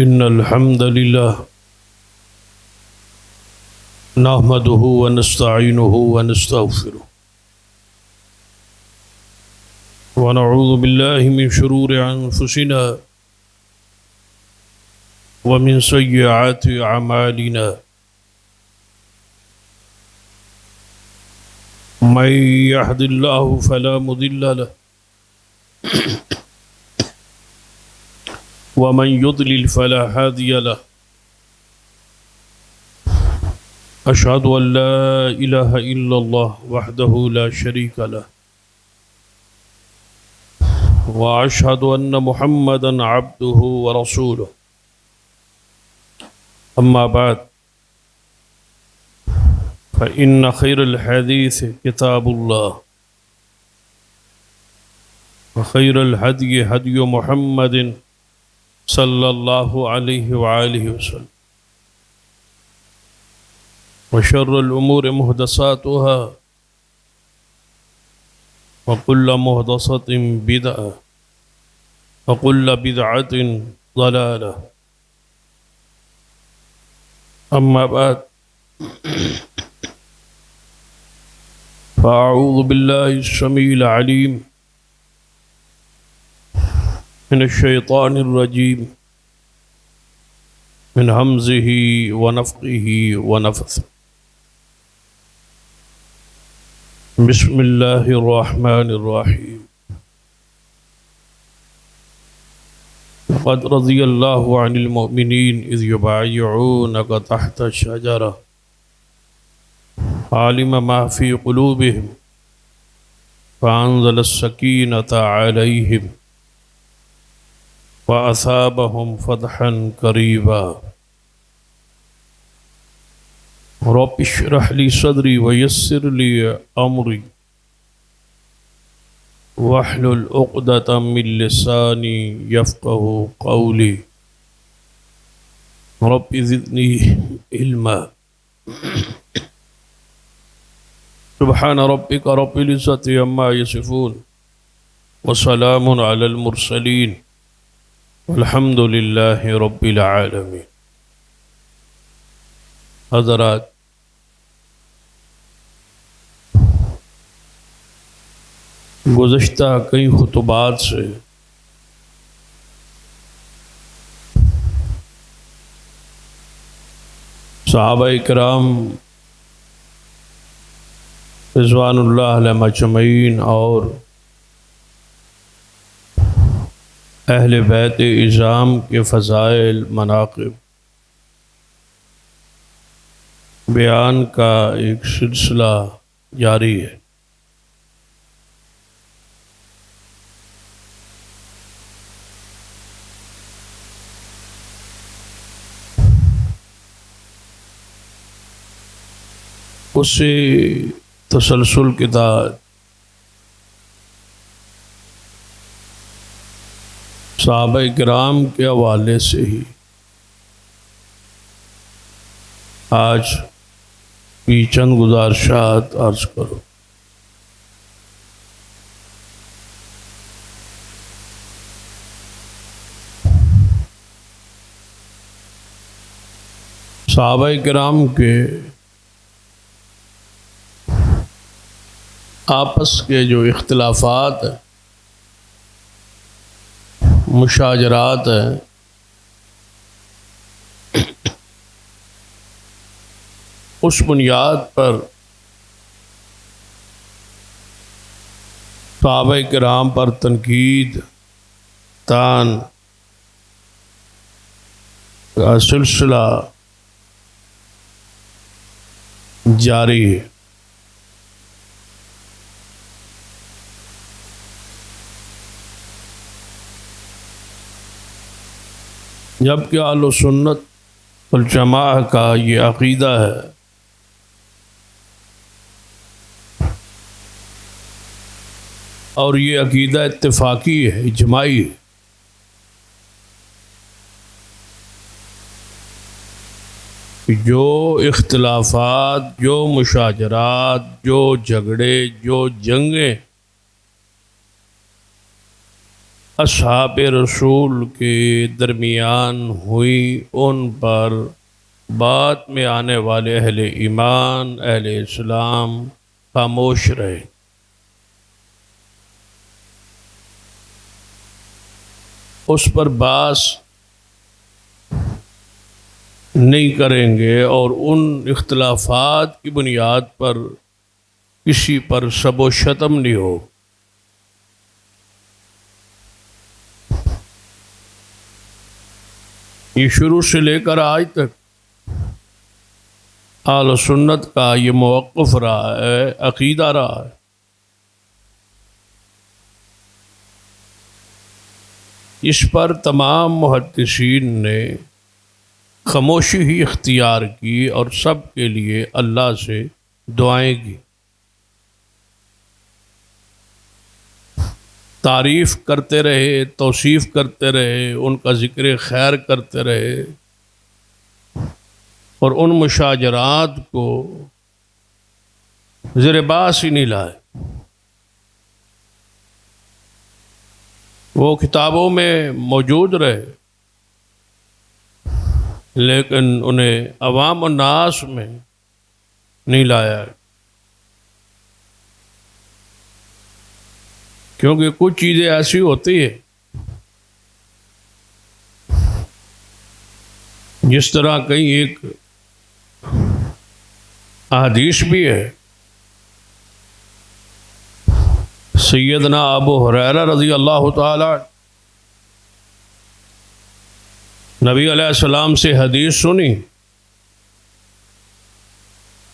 إن الحمد لله نحمده ونستعينه ونستغفره ونعوذ بالله من شرور أنفسنا ومن سيئات أعمالنا من يهد الله فلا مضل له ومن يضلل فلا هادي له أشهد أن لا إله إلا الله وحده لا شريك له وأشهد أن محمدا عبده ورسوله أما بعد فإن خير الحديث كتاب الله وخير الهدي هدي محمد صلى الله عليه وآله وسلم وشر الأمور محدثاتها وكل محدثة بدعة وكل بدعة ضلالة أما بعد فأعوذ بالله السميع العليم من الشيطان الرجيم من همزه ونفخه ونفثه بسم الله الرحمن الرحيم لقد رضي الله عن المؤمنين إذ يبايعونك تحت الشجرة علم ما في قلوبهم فأنزل السكينة عليهم وأثابهم فتحا قريبا رب اشرح لي صدري ويسر لي أمري واحلل عقدة من لساني يفقه قولي رب زدني علما سبحان ربك رب العزة عما يصفون وسلام على المرسلين والحمد للہ رب العالمین۔ حضرات، گزشتہ کئی خطبات سے صحابہ کرام رضوان اللہ علیہم اجمعین اور اہل بیت اعظام کے فضائل مناقب بیان کا ایک سلسلہ جاری ہے۔ اسی تسلسل کے تحت صحابہ کرام کے حوالے سے ہی آج کی چند گزارشات عرض کرو۔ صحابہ کرام کے آپس کے جو اختلافات ہیں، مشاجرات ہیں، اس بنیاد پر صحابہ کرام پر تنقید طعن کا سلسلہ جاری ہے۔ جبکہ اہل سنت والجماعہ کا یہ عقیدہ ہے اور یہ عقیدہ اتفاقی ہے، اجماعی ہے، جو اختلافات، جو مشاجرات، جو جھگڑے، جو جنگیں اصحاب رسول کے درمیان ہوئی، ان پر بعد میں آنے والے اہل ایمان، اہل اسلام خاموش رہے۔ اس پر بحث نہیں کریں گے اور ان اختلافات کی بنیاد پر کسی پر سب و شتم نہیں ہو۔ یہ شروع سے لے کر آج تک اہل سنت کا یہ موقف رہا ہے، عقیدہ رہا ہے۔ اس پر تمام محدثین نے خاموشی ہی اختیار کی اور سب کے لیے اللہ سے دعائیں کی، تعریف کرتے رہے، توصیف کرتے رہے، ان کا ذکر خیر کرتے رہے اور ان مشاجرات کو زیر باس ہی نہیں لائے۔ وہ کتابوں میں موجود رہے لیکن انہیں عوام الناس میں نہیں لایا، کیونکہ کچھ چیزیں ایسی ہوتی ہیں جس طرح کہیں ایک حدیث بھی ہے، سیدنا ابو ہریرہ رضی اللہ تعالی نبی علیہ السلام سے حدیث سنی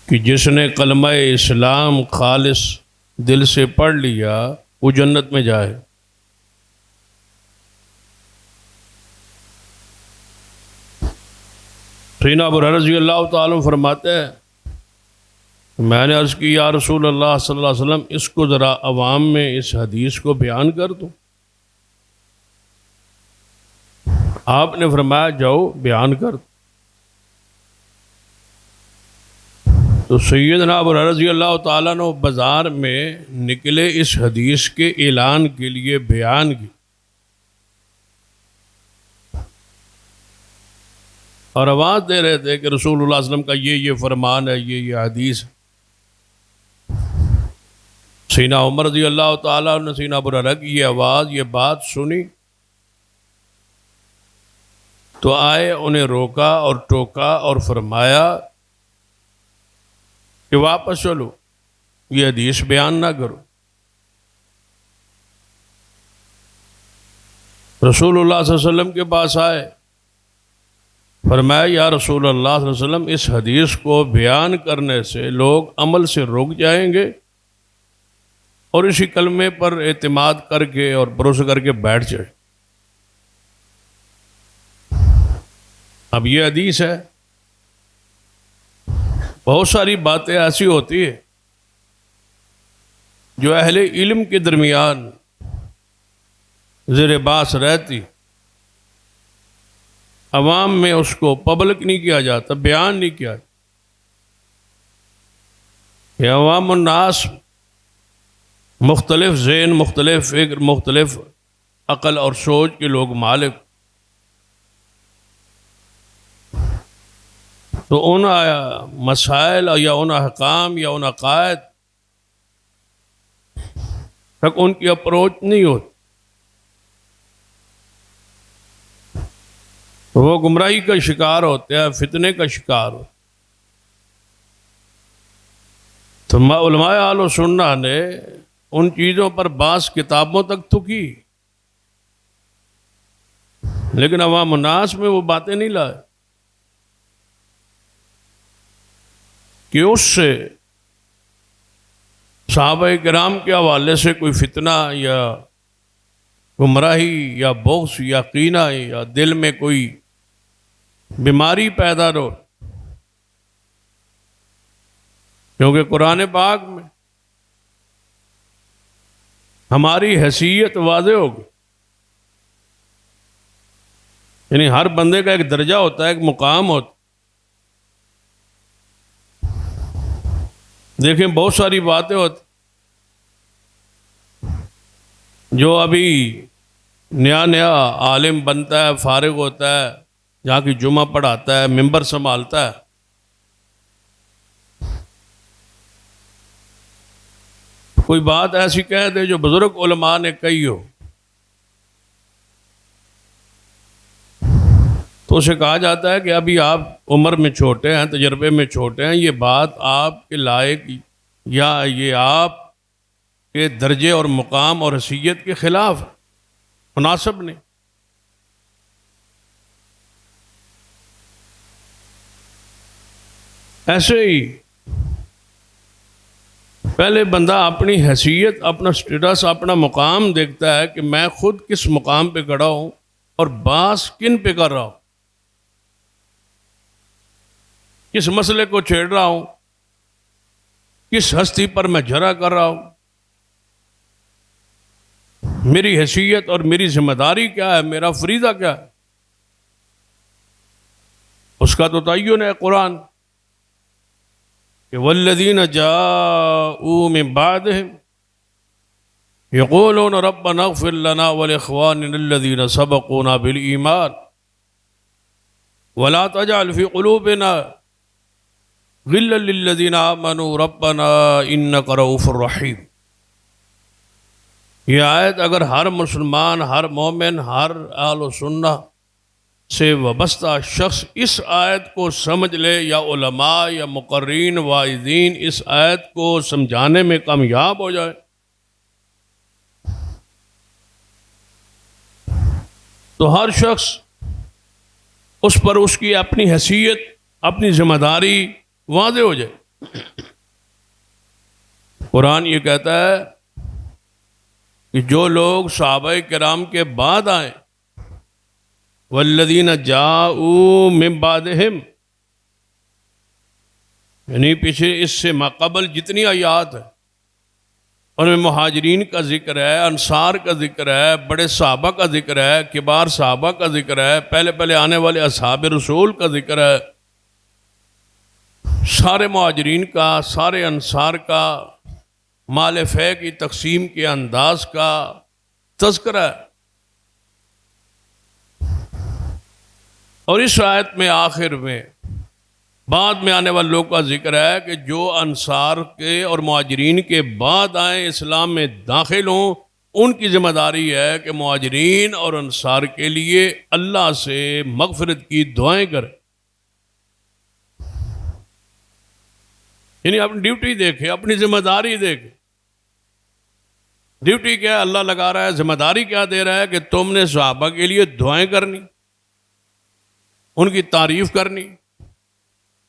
کہ جس نے کلمہ اسلام خالص دل سے پڑھ لیا وہ جنت میں جائے۔ سیدنا ابو ہریرہ رضی اللہ تعالیٰ عنہ فرماتے ہیں، میں نے عرض کی یا رسول اللہ صلی اللہ علیہ وسلم، اس کو ذرا عوام میں اس حدیث کو بیان کر دو۔ آپ نے فرمایا جاؤ بیان کر دو۔ تو سیدنا ابو ہریرہ رضی اللہ تعالیٰ عنہ بازار میں نکلے اس حدیث کے اعلان کے لیے، بیان کی، اور آواز دے رہے تھے کہ رسول اللہ صلی اللہ علیہ وسلم کا یہ فرمان ہے، یہ حدیث ہے۔ سیدنا عمر رضی اللہ تعالیٰ عنہ نے سیدنا ابو ہریرہ کی یہ آواز، یہ بات سنی تو آئے، انہیں روکا اور ٹوکا اور فرمایا کہ واپس چلو، یہ حدیث بیان نہ کرو۔ رسول اللہ صلی اللہ علیہ وسلم کے پاس آئے، فرمایا یا رسول اللہ صلی اللہ علیہ وسلم، اس حدیث کو بیان کرنے سے لوگ عمل سے رک جائیں گے اور اسی کلمے پر اعتماد کر کے اور بھروسہ کر کے بیٹھ جائے۔ اب یہ حدیث ہے، بہت ساری باتیں ایسی ہوتی ہیں جو اہل علم کے درمیان زیر باس رہتی، عوام میں اس کو پبلک نہیں کیا جاتا، بیان نہیں کیا جاتا۔ یہ عوام الناس مختلف ذہن، مختلف فکر، مختلف عقل اور سوچ کے لوگ مالک، تو ان مسائل یا ان احکام یا ان عقائد تک ان کی اپروچ نہیں ہوتی، تو وہ گمراہی کا شکار ہوتے ہیں، فتنے کا شکار ہوتے۔ تو علماء اہل سنت نے ان چیزوں پر بعض کتابوں تک تو کی، لیکن عوام الناس میں وہ باتیں نہیں لائے کہ اس سے صحابہ کرام کے حوالے سے کوئی فتنہ یا گمراہی یا بغض یا کینہ یا دل میں کوئی بیماری پیدا ہو، کیونکہ قرآن پاک میں ہماری حیثیت واضح ہوگی، یعنی ہر بندے کا ایک درجہ ہوتا ہے، ایک مقام ہوتا ہے۔ دیکھیں بہت ساری باتیں ہوتی جو ابھی نیا نیا عالم بنتا ہے، فارغ ہوتا ہے، جہاں کی جمعہ پڑھاتا ہے، ممبر سنبھالتا ہے، کوئی بات ایسی کہہ دے جو بزرگ علماء نے کہی ہو، تو اسے کہا جاتا ہے کہ ابھی آپ عمر میں چھوٹے ہیں، تجربے میں چھوٹے ہیں، یہ بات آپ کے لائق یا یہ آپ کے درجے اور مقام اور حیثیت کے خلاف مناسب نہیں۔ ایسے ہی پہلے بندہ اپنی حیثیت، اپنا سٹیٹس، اپنا مقام دیکھتا ہے کہ میں خود کس مقام پہ کھڑا ہوں اور باس کن پہ کر رہا ہوں، کس مسئلے کو چھیڑ رہا ہوں، کس ہستی پر میں جھرا کر رہا ہوں، میری حیثیت اور میری ذمہ داری کیا ہے، میرا فریضہ کیا ہے، اس کا تو تعین ہے قرآن کہ والذین جاءوا من بعدہم یقولون ربنا اغفر لنا ولاخواننا الذین سبقونا بالایمان ولا تجعل فی قلوبنا غلا للذین آمنوا ربنا انک رؤوف رحیم۔ یہ آیت اگر ہر مسلمان، ہر مومن، ہر اہل سنہ سے وابستہ شخص اس آیت کو سمجھ لے، یا علماء یا مقررین واعظین اس آیت کو سمجھانے میں کامیاب ہو جائے، تو ہر شخص اس پر اس کی اپنی حیثیت، اپنی ذمہ داری واضح ہو جائے۔ قرآن یہ کہتا ہے کہ جو لوگ صحابہ کرام کے بعد آئیں، والذین جاءوا من بعدہم، یعنی پیچھے اس سے ماقبل جتنی آیات ہیں ان میں مہاجرین کا ذکر ہے، انصار کا ذکر ہے، بڑے صحابہ کا ذکر ہے، کبار صحابہ کا ذکر ہے، پہلے پہلے آنے والے اصحاب رسول کا ذکر ہے، سارے مہاجرین کا، سارے انصار کا، مال فے کی تقسیم کے انداز کا تذکرہ ہے۔ اور اس آیت میں آخر میں بعد میں آنے والے لوگوں کا ذکر ہے کہ جو انصار کے اور مہاجرین کے بعد آئیں، اسلام میں داخل ہوں، ان کی ذمہ داری ہے کہ مہاجرین اور انصار کے لیے اللہ سے مغفرت کی دعائیں کریں۔ یعنی اپنی ڈیوٹی دیکھے، اپنی ذمہ داری دیکھے۔ ڈیوٹی کیا ہے؟ اللہ لگا رہا ہے، ذمہ داری کیا دے رہا ہے کہ تم نے صحابہ کے لیے دعائیں کرنی، ان کی تعریف کرنی،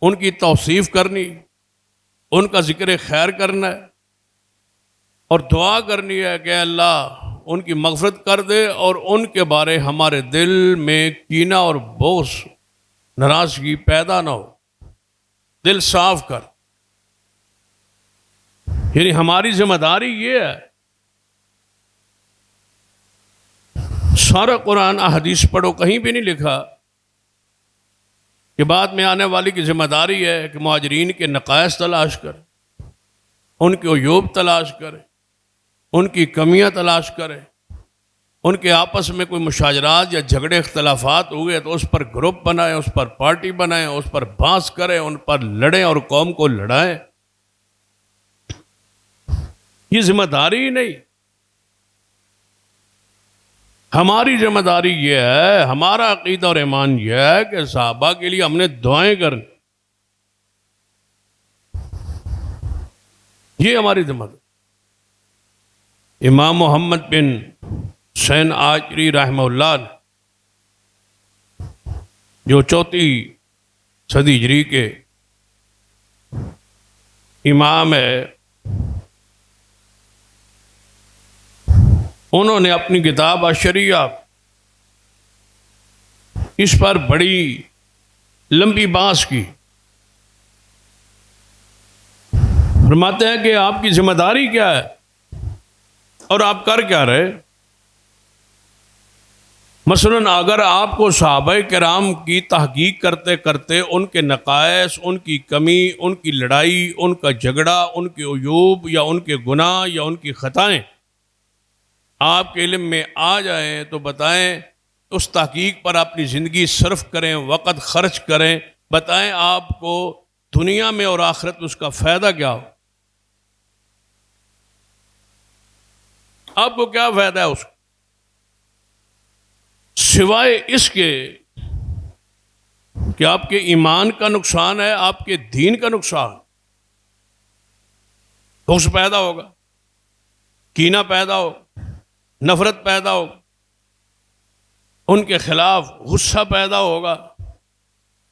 ان کی توصیف کرنی، ان کا ذکر خیر کرنا ہے، اور دعا کرنی ہے کہ اللہ ان کی مغفرت کر دے اور ان کے بارے ہمارے دل میں کینہ اور بغض، ناراضگی پیدا نہ ہو، دل صاف کر۔ یعنی ہماری ذمہ داری یہ ہے۔ سارا قرآن احادیث پڑھو، کہیں بھی نہیں لکھا کہ بعد میں آنے والی کی ذمہ داری ہے کہ مہاجرین کے نقائص تلاش کرے، ان کے عیوب تلاش کرے، ان کی کمیاں تلاش کرے، ان کے آپس میں کوئی مشاجرات یا جھگڑے اختلافات ہوئے تو اس پر گروپ بنائیں، اس پر پارٹی بنائیں، اس پر بحث کریں، ان پر لڑیں اور قوم کو لڑائیں۔ یہ ذمہ داری ہی نہیں۔ ہماری ذمہ داری یہ ہے، ہمارا عقیدہ اور ایمان یہ ہے کہ صحابہ کے لیے ہم نے دعائیں کرنی، یہ ہماری ذمہ داری۔ امام محمد بن حسین آجری رحمہ اللہ نے، جو 4 صدی ہجری کے امام ہے، انہوں نے اپنی کتاب الشریعہ اس پر بڑی لمبی بحث کی۔ فرماتے ہیں کہ آپ کی ذمہ داری کیا ہے اور آپ کر کیا رہے۔ مثلاً اگر آپ کو صحابہ کرام کی تحقیق کرتے کرتے ان کے نقائص، ان کی کمی، ان کی لڑائی، ان کا جھگڑا، ان کے عیوب یا ان کے گناہ یا ان کی خطائیں آپ کے علم میں آ جائیں تو بتائیں، اس تحقیق پر اپنی زندگی صرف کریں، وقت خرچ کریں، بتائیں آپ کو دنیا میں اور آخرت میں اس کا فائدہ کیا ہو، آپ کو کیا فائدہ ہے اس کا، سوائے اس کے کہ آپ کے ایمان کا نقصان ہے، آپ کے دین کا نقصان، بغض پیدا ہوگا، کینہ پیدا ہو، نفرت پیدا ہو، ان کے خلاف غصہ پیدا ہوگا،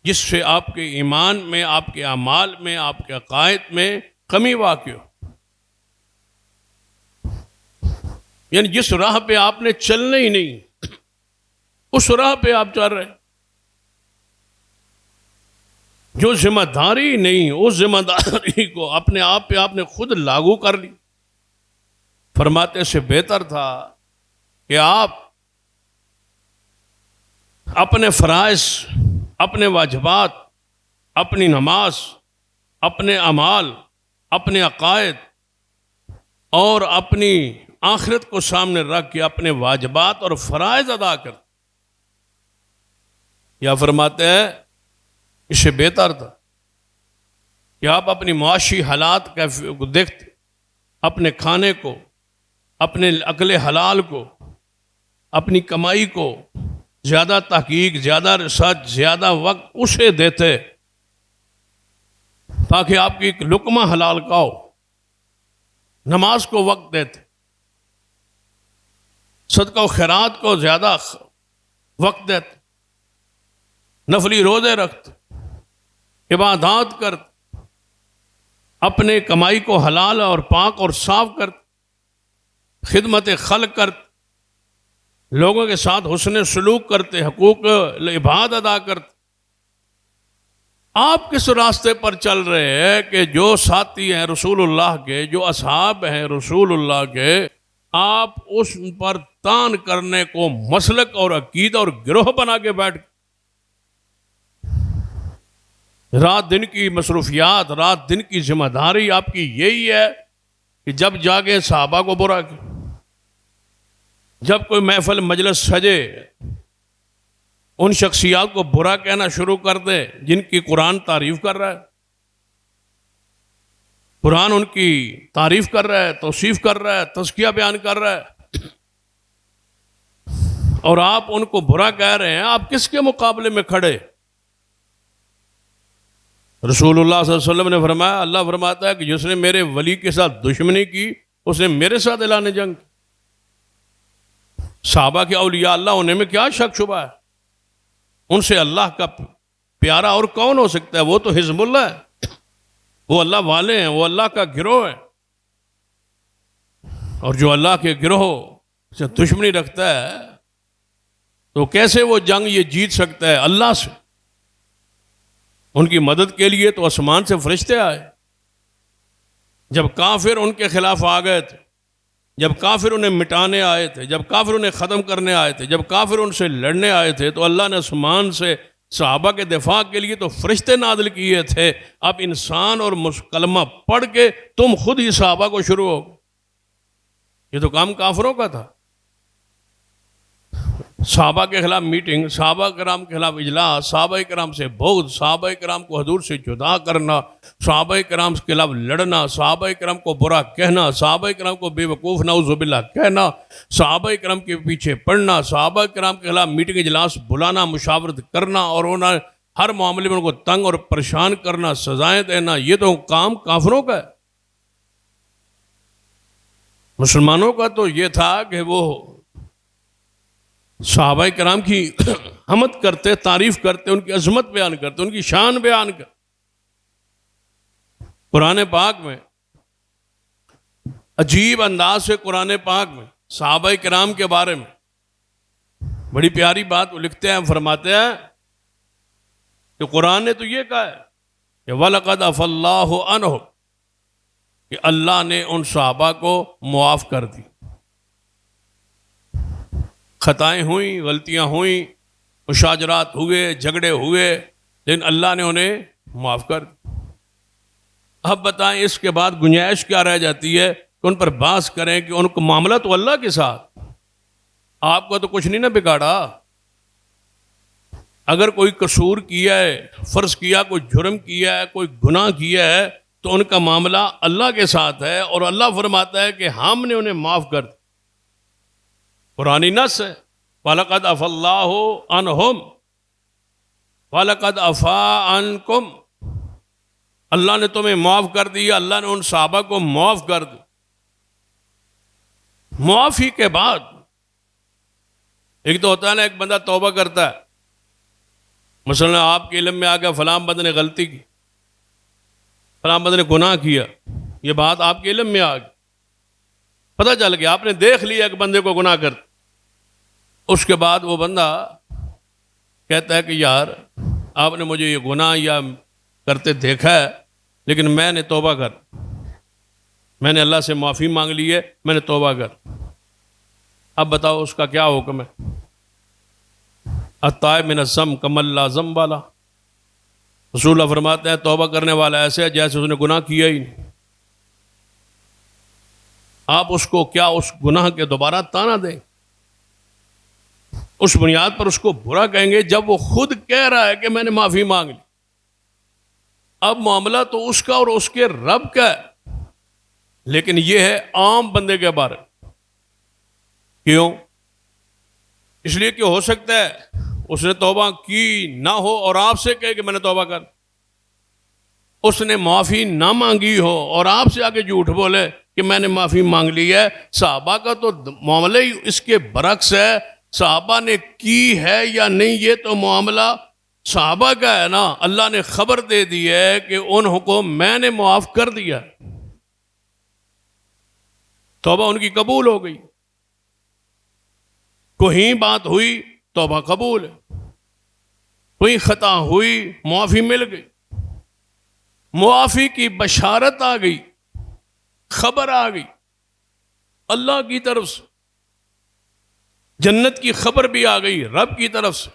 جس سے آپ کے ایمان میں، آپ کے اعمال میں، آپ کے عقائد میں کمی واقع ہو۔ یعنی جس راہ پہ آپ نے چلنا ہی نہیں، اس راہ پہ آپ چل رہے ہیں، جو ذمہ داری نہیں، اس ذمہ داری کو اپنے آپ پہ آپ نے خود لاگو کر لی۔ فرماتے سے بہتر تھا کہ آپ اپنے فرائض، اپنے واجبات، اپنی نماز، اپنے اعمال، اپنے عقائد اور اپنی آخرت کو سامنے رکھ کے اپنے واجبات اور فرائض ادا کر، یا فرماتے ہیں اس سے بہتر تھا کہ آپ اپنی معاشی حالات کو دیکھتے، اپنے کھانے کو، اپنے اکل حلال کو، اپنی کمائی کو زیادہ تحقیق، زیادہ ریسرچ، زیادہ وقت اسے دیتے تاکہ آپ کی ایک لقمہ حلال کا ہو، نماز کو وقت دیتے، صدقہ و خیرات کو زیادہ وقت دیتے، نفلی روزے رکھتے، عبادات کرتے، اپنے کمائی کو حلال اور پاک اور صاف کرتے، خدمت خلق کرتے، لوگوں کے ساتھ حسن سلوک کرتے، حقوق العباد ادا کرتے۔ آپ کس راستے پر چل رہے ہیں کہ جو ساتھی ہیں رسول اللہ کے، جو اصحاب ہیں رسول اللہ کے، آپ اس پر تان کرنے کو مسلک اور عقیدہ اور گروہ بنا کے بیٹھ، رات دن کی مصروفیات، رات دن کی ذمہ داری آپ کی یہی ہے کہ جب جاگے صحابہ کو برا کہ جب کوئی محفل مجلس سجے ان شخصیات کو برا کہنا شروع کر دے جن کی قرآن تعریف کر رہا ہے، قرآن ان کی تعریف کر رہا ہے، توصیف کر رہا ہے، تزکیہ بیان کر رہا ہے، اور آپ ان کو برا کہہ رہے ہیں، آپ کس کے مقابلے میں کھڑے؟ رسول اللہ صلی اللہ علیہ وسلم نے فرمایا، اللہ فرماتا ہے کہ جس نے میرے ولی کے ساتھ دشمنی کی اس نے میرے ساتھ اعلان جنگ۔ صحابہ کے اولیاء اللہ ہونے میں کیا شک شبہ ہے؟ ان سے اللہ کا پیارا اور کون ہو سکتا ہے؟ وہ تو حزب اللہ ہے، وہ اللہ والے ہیں، وہ اللہ کا گروہ ہے، اور جو اللہ کے گروہ سے دشمنی رکھتا ہے تو کیسے وہ جنگ یہ جیت سکتا ہے اللہ سے؟ ان کی مدد کے لیے تو آسمان سے فرشتے آئے، جب کافر ان کے خلاف آ گئے تھے، جب کافر انہیں مٹانے آئے تھے، جب کافر انہیں ختم کرنے آئے تھے، جب کافر ان سے لڑنے آئے تھے، تو اللہ نے آسمان سے صحابہ کے دفاع کے لیے تو فرشتے نازل کیے تھے۔ اب انسان اور کلمہ پڑھ کے تم خود ہی صحابہ کو شروع ہو، یہ تو کام کافروں کا تھا۔ صحابہ کے خلاف میٹنگ، صحابہ کرام کے خلاف اجلاس، صحابہ کرام سے بغض، صحابہ کرام کو حضور سے جدا کرنا، صحابہ کرام کے خلاف لڑنا، صحابہ کرام کو برا کہنا، صحابہ کرام کو بے وقوف نعوذ باللہ کہنا، صحابہ کرام کے پیچھے پڑنا، صحابہ کرام کے خلاف میٹنگ اجلاس بلانا، مشاورت کرنا اور انہیں ہر معاملے میں ان کو تنگ اور پریشان کرنا، سزائیں دینا، یہ تو کام کافروں کا ہے۔ مسلمانوں کا تو یہ تھا کہ وہ صحابہ کرام کی حمد کرتے، تعریف کرتے، ان کی عظمت بیان کرتے، ان کی شان بیان کرتے۔ قرآن پاک میں عجیب انداز سے، قرآن پاک میں صحابہ کرام کے بارے میں بڑی پیاری بات وہ لکھتے ہیں، فرماتے ہیں کہ قرآن نے تو یہ کہا ہے کہ وَلَقَدْ عَفَا اللَّهُ عَنْهُمْ، کہ اللہ نے ان صحابہ کو معاف کر دی۔ خطائیں ہوئیں، غلطیاں ہوئیں، مشاجرات ہوئے، جھگڑے ہوئے، لیکن اللہ نے انہیں معاف کر دی۔ اب بتائیں اس کے بعد گنجائش کیا رہ جاتی ہے کہ ان پر بحث کریں کہ ان کو معاملہ تو اللہ کے ساتھ، آپ کا تو کچھ نہیں نہ بگاڑا. اگر کوئی قصور کیا ہے، فرض کیا کوئی جرم کیا ہے، کوئی گناہ کیا ہے، تو ان کا معاملہ اللہ کے ساتھ ہے، اور اللہ فرماتا ہے کہ ہم نے انہیں معاف کر دیا. قرآنی نص ہے، وَلَقَدْ عَفَا اللَّهُ عَنْهُمْ وَلَقَدْ عَفَا عَنْكُمْ. اللہ نے تمہیں معاف کر دیا، اللہ نے ان صحابہ کو معاف کر دیا. معافی کے بعد ایک تو ہوتا ہے نا، ایک بندہ توبہ کرتا ہے، مثلا آپ کے علم میں آ گیا فلاں بندے نے غلطی کی، فلاں بندے نے گناہ کیا، یہ بات آپ کے علم میں آ گئی، پتہ چل گیا، آپ نے دیکھ لیا ایک بندے کو گناہ کرتے. اس کے بعد وہ بندہ کہتا ہے کہ یار آپ نے مجھے یہ گناہ یا کرتے دیکھا ہے، لیکن میں نے توبہ کر، میں نے اللہ سے معافی مانگ لی ہے، میں نے توبہ کر. اب بتاؤ اس کا کیا حکم ہے؟ التائب من الذنب کمن لا ذنب له. رسول اللہ فرماتے ہیں توبہ کرنے والا ایسے ہے جیسے اس نے گناہ کیا ہی نہیں. آپ اس کو کیا اس گناہ کے دوبارہ تانا دیں، اس بنیاد پر اس کو برا کہیں گے جب وہ خود کہہ رہا ہے کہ میں نے معافی مانگ لی. اب معاملہ تو اس کا اور اس کے رب کا ہے، لیکن یہ ہے عام بندے کے بارے میں. کیوں؟ اس لیے کہ ہو سکتا ہے اس نے توبہ کی نہ ہو اور آپ سے کہے کہ میں نے توبہ کر، اس نے معافی نہ مانگی ہو اور آپ سے آگے جھوٹ بولے کہ میں نے معافی مانگ لی ہے. صحابہ کا تو معاملہ ہی اس کے برعکس ہے. صحابہ نے کی ہے یا نہیں یہ تو معاملہ صحابہ کا ہے نا. اللہ نے خبر دے دی ہے کہ ان کو میں نے معاف کر دیا، توبہ ان کی قبول ہو گئی. کوئی بات ہوئی توبہ قبول ہے، کوئی خطا ہوئی معافی مل گئی، معافی کی بشارت آ گئی، خبر آ گئی اللہ کی طرف سے، جنت کی خبر بھی آ گئی رب کی طرف سے،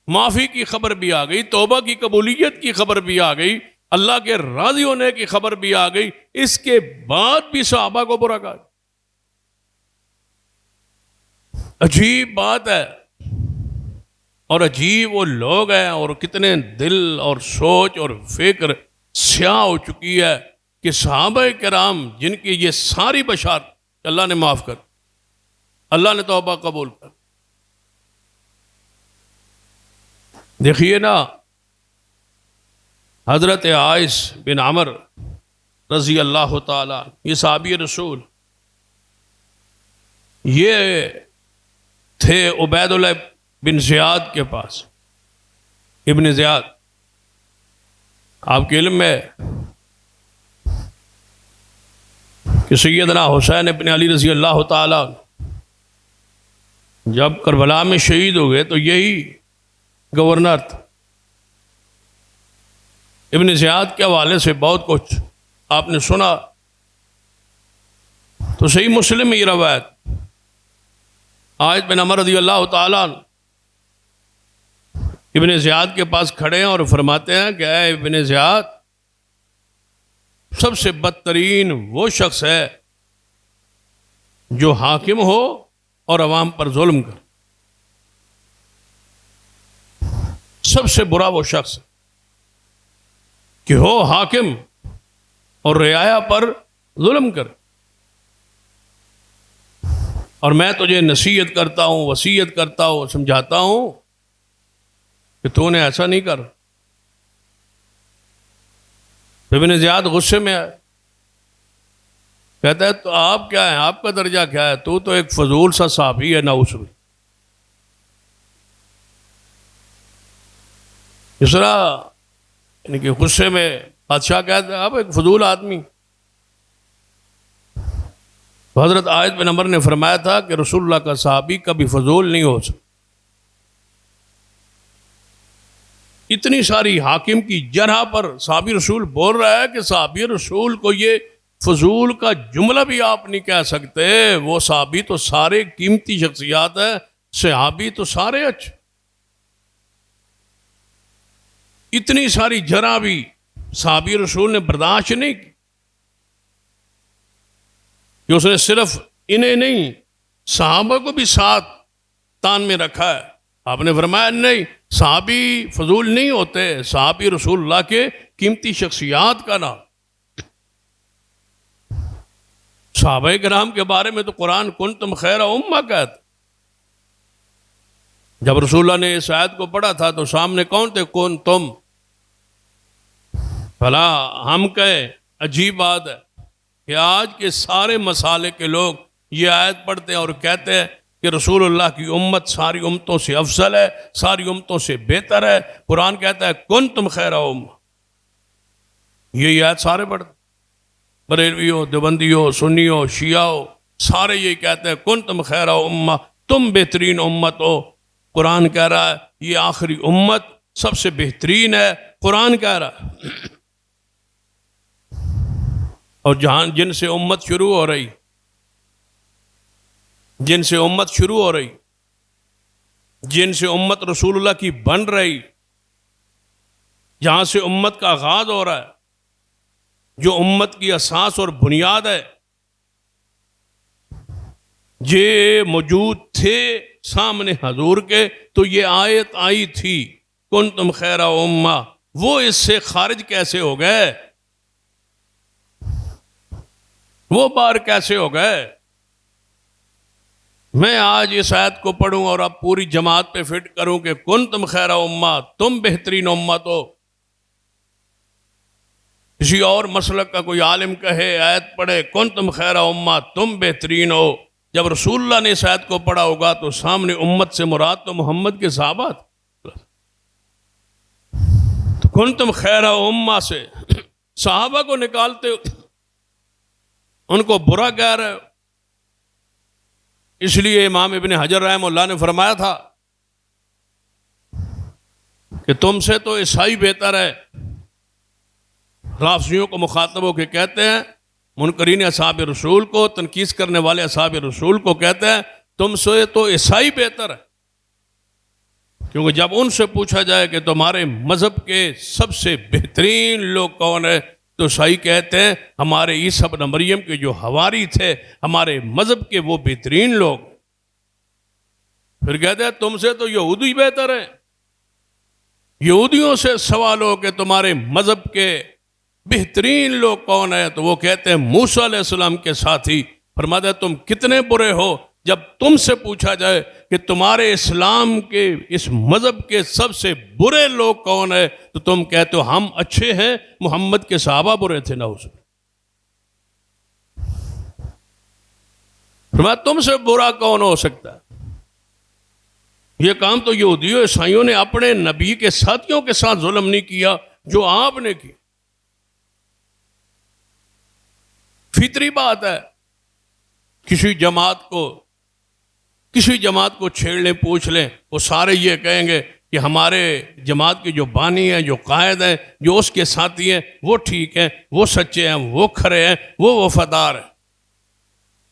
معافی کی خبر بھی آ گئی، توبہ کی قبولیت کی خبر بھی آ گئی، اللہ کے راضی ہونے کی خبر بھی آ گئی. اس کے بعد بھی صحابہ کو برا کہا. عجیب بات ہے، اور عجیب وہ لوگ ہیں، اور کتنے دل اور سوچ اور فکر سیاہ ہو چکی ہے کہ صحابہ کرام جن کی یہ ساری بشارت اللہ نے معاف کر، اللہ نے توبہ قبول کر. دیکھیے نا، حضرت عائش بن عمر رضی اللہ تعالی، یہ صحابی رسول، یہ تھے عبید اللہ بن زیاد کے پاس، ابن زیاد. آپ کے علم میں کہ سیدنا حسین ابن علی رضی اللہ تعالی جب کربلا میں شہید ہو گئے تو یہی گورنر تھا. ابن زیاد کے حوالے سے بہت کچھ آپ نے سنا. تو صحیح مسلم میں یہ روایت، عائش بن عمر رضی اللہ تعالیٰ ابن زیاد کے پاس کھڑے ہیں اور فرماتے ہیں کہ اے ابن زیاد، سب سے بدترین وہ شخص ہے جو حاکم ہو اور عوام پر ظلم کر. سب سے برا وہ شخص کہ ہو حاکم اور رعایا پر ظلم کر. اور میں تجھے نصیحت کرتا ہوں، وصیت کرتا ہوں، سمجھاتا ہوں کہ تو نے ایسا نہیں کر. ابن زیاد غصے میں آئے، کہتا ہے تو آپ کیا ہیں، آپ کا درجہ کیا ہے، تو ایک فضول سا صحابی ہے نعوذ باللہ. اس طرح یعنی کہ غصے میں بادشاہ کہتا ہے آپ ایک فضول آدمی. تو حضرت عائش بن عمر نے فرمایا تھا کہ رسول اللہ کا صحابی کبھی فضول نہیں ہو سکتا. اتنی ساری حاکم کی جرح پر صحابی رسول بول رہا ہے کہ صحابی رسول کو یہ فضول کا جملہ بھی آپ نہیں کہہ سکتے. وہ صحابی تو سارے قیمتی شخصیات ہیں، صحابی تو سارے اچھے. اتنی ساری جرح بھی صحابی رسول نے برداشت نہیں کی کہ اس نے صرف انہیں نہیں صحابہ کو بھی ساتھ تان میں رکھا ہے. آپ نے فرمایا نہیں، صحابی فضول نہیں ہوتے، صحابی رسول اللہ کے قیمتی شخصیات کا نام. صحابہ کرام کے بارے میں تو قرآن کنتم خیر امہ کہتا. جب رسول اللہ نے اس آیت کو پڑھا تھا تو سامنے کون تھے؟ کون تم. بھلا ہم کہیں عجیب بات ہے کہ آج کے سارے مسالے کے لوگ یہ آیت پڑھتے ہیں اور کہتے ہیں کہ رسول اللہ کی امت ساری امتوں سے افضل ہے، ساری امتوں سے بہتر ہے. قرآن کہتا ہے کنتم خیر امہ. یہ آیت سارے پڑھتے، بریلوی ہو، دیوبندی ہو، سنی ہو، شیعہ ہو، سارے یہ کہتے ہیں کنتم خیر امہ، تم بہترین امت ہو. قرآن کہہ رہا ہے یہ آخری امت سب سے بہترین ہے. قرآن کہہ رہا ہے. اور جن سے امت شروع ہو رہی، جن سے امت شروع ہو رہی، جن سے امت رسول اللہ کی بن رہی، جہاں سے امت کا آغاز ہو رہا ہے، جو امت کی اساس اور بنیاد ہے، یہ موجود تھے سامنے حضور کے تو یہ آیت آئی تھی کنتم خیر امہ. وہ اس سے خارج کیسے ہو گئے؟ وہ باہر کیسے ہو گئے؟ میں آج اس آیت کو پڑھوں اور اب پوری جماعت پہ فٹ کروں کہ کنتم خیر امہ، تم بہترین امت ہو. کسی اور مسلک کا کوئی عالم کہے، آیت پڑھے کنتم خیر امہ، تم بہترین ہو. جب رسول اللہ نے اس آیت کو پڑھا ہوگا تو سامنے امت سے مراد تو محمد کے صحابہ تھے. تو کنتم خیر امہ سے صحابہ کو نکالتے ہو، ان کو برا کہہ رہے ہو. اس لیے امام ابن حجر رحمہ اللہ نے فرمایا تھا کہ تم سے تو عیسائی بہتر ہے. رافضیوں کو مخاطب ہو کے کہتے ہیں، منکرین اصحاب رسول کو، تنقید کرنے والے اصحاب رسول کو کہتے ہیں تم سے تو عیسائی بہتر ہے. کیونکہ جب ان سے پوچھا جائے کہ تمہارے مذہب کے سب سے بہترین لوگ کون ہیں تو عیسائی کہتے ہیں ہمارے عیسیٰ ابن مریم کے جو حواری تھے، ہمارے مذہب کے وہ بہترین لوگ. پھر کہتے ہیں تم سے تو یہودی بہتر ہیں. یہودیوں سے سوال ہو کہ تمہارے مذہب کے بہترین لوگ کون ہیں تو وہ کہتے ہیں موسیٰ علیہ السلام کے ساتھی. فرماتے ہیں تم کتنے برے ہو جب تم سے پوچھا جائے کہ تمہارے اسلام کے اس مذہب کے سب سے برے لوگ کون ہیں تو تم کہتے ہو ہم اچھے ہیں، محمد کے صحابہ برے تھے. نعوذ. فرمایا تم سے برا کون ہو سکتا ہے؟ یہ کام تو یہودیوں عیسائیوں نے اپنے نبی کے ساتھیوں کے ساتھ ظلم نہیں کیا جو آپ نے کی. فطری بات ہے. کسی جماعت کو چھیڑ لیں، پوچھ لیں، وہ سارے یہ کہیں گے کہ ہمارے جماعت کے جو بانی ہیں، جو قائد ہیں، جو اس کے ساتھی ہیں وہ ٹھیک ہیں، وہ سچے ہیں، وہ کھرے ہیں، وہ وفادار ہیں.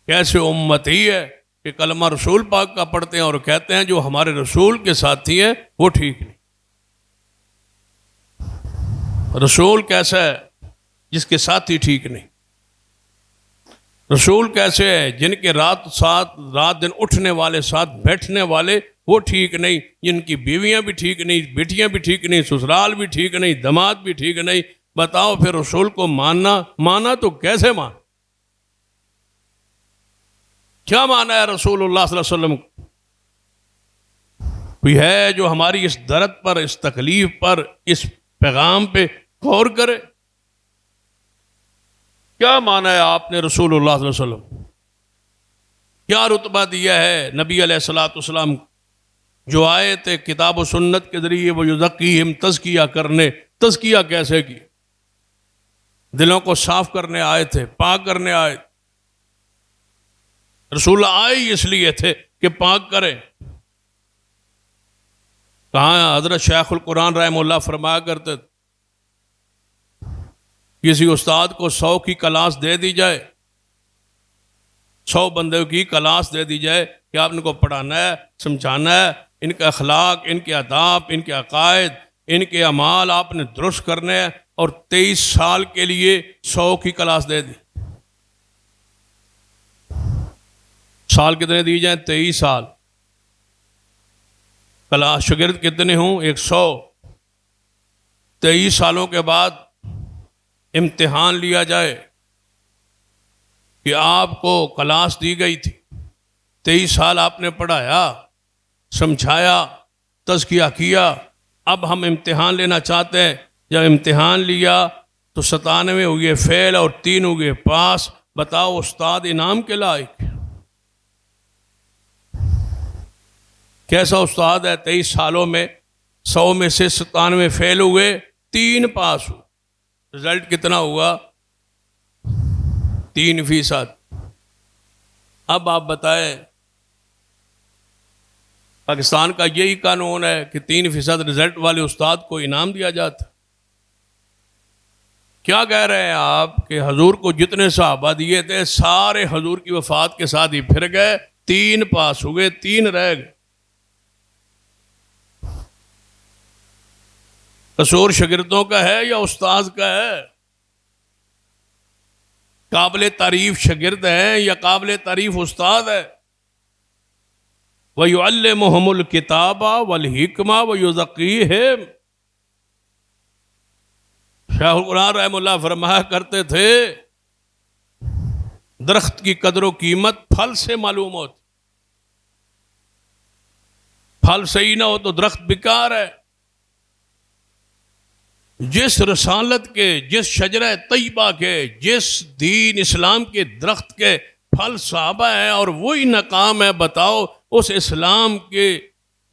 کیسے امت ہی ہے کہ کلمہ رسول پاک کا پڑھتے ہیں اور کہتے ہیں جو ہمارے رسول کے ساتھی ہیں وہ ٹھیک نہیں. رسول کیسا ہے؟ جس کے ساتھی ٹھیک نہیں. رسول کیسے ہے؟ جن کے رات دن اٹھنے والے ساتھ بیٹھنے والے وہ ٹھیک نہیں، جن کی بیویاں بھی ٹھیک نہیں، بیٹیاں بھی ٹھیک نہیں، سسرال بھی ٹھیک نہیں، داماد بھی ٹھیک نہیں. بتاؤ پھر رسول کو مانا تو کیسے مان؟ کیا مانا ہے رسول اللہ صلی اللہ علیہ وسلم کو؟ کوئی ہے جو ہماری اس درد پر، اس تکلیف پر، اس پیغام پہ غور کرے؟ کیا مانا ہے آپ نے رسول اللہ صلی اللہ علیہ وسلم؟ کیا رتبہ دیا ہے نبی علیہ الصلوۃ والسلام جو آئے تھے کتاب و سنت کے ذریعے وہ یزکیہم تزکیہ کرنے؟ تزکیہ کیسے کی؟ دلوں کو صاف کرنے آئے تھے، پاک کرنے آئے. رسول اللہ آئے اس لیے تھے کہ پاک کریں. کہاں حضرت شیخ القرآن رحمہ اللہ فرمایا کرتے تھے کسی استاد کو 100 کی کلاس دے دی جائے، 100 بندوں کی کلاس دے دی جائے کہ آپ ان کو پڑھانا ہے، سمجھانا ہے، ان کے اخلاق، ان کے آداب، ان کے عقائد، ان کے اعمال آپ نے درست کرنے ہیں، اور 23 سال کے لیے 100 کی کلاس دے دی. سال کتنے دی جائیں؟ 23 سال. کلاس شاگرد کتنے ہوں؟ 123 سالوں کے بعد امتحان لیا جائے کہ آپ کو کلاس دی گئی تھی، 23 سال آپ نے پڑھایا، سمجھایا، تزکیہ کیا، اب ہم امتحان لینا چاہتے ہیں۔ جب امتحان لیا تو 97 ہوئے فیل اور 3 ہوئے پاس۔ بتاؤ استاد انعام کے لائق کیسا استاد ہے؟ 23 سالوں میں 100 میں سے 97 فیل ہوئے، 3 پاس ہوئے، رزلٹ کتنا ہوا؟ 3%۔ اب آپ بتائیں، پاکستان کا یہی قانون ہے کہ 3% رزلٹ والے استاد کو انعام دیا جاتا۔ کیا کہہ رہے ہیں آپ کہ حضور کو جتنے صحابہ دیے تھے سارے حضور کی وفات کے ساتھ ہی پھر گئے، 3 پاس ہوئے، 3 رہ گئے۔ قصور شاگردوں کا ہے یا استاذ کا ہے؟ قابل تعریف شاگرد ہیں یا قابل تعریف استاد ہے؟ وَيُعَلِّمُهُمُ الْكِتَابَ وَالْحِكْمَةَ وَيُزَكِّيهِمْ۔ شیخ القرآن رحمہ اللہ فرمایا کرتے تھے درخت کی قدر و قیمت پھل سے معلوم ہوتی، پھل صحیح نہ ہو تو درخت بیکار ہے۔ جس رسالت کے، جس شجرہ طیبہ کے، جس دین اسلام کے درخت کے پھل صحابہ ہیں اور وہی ناکام ہے، بتاؤ اس اسلام کے،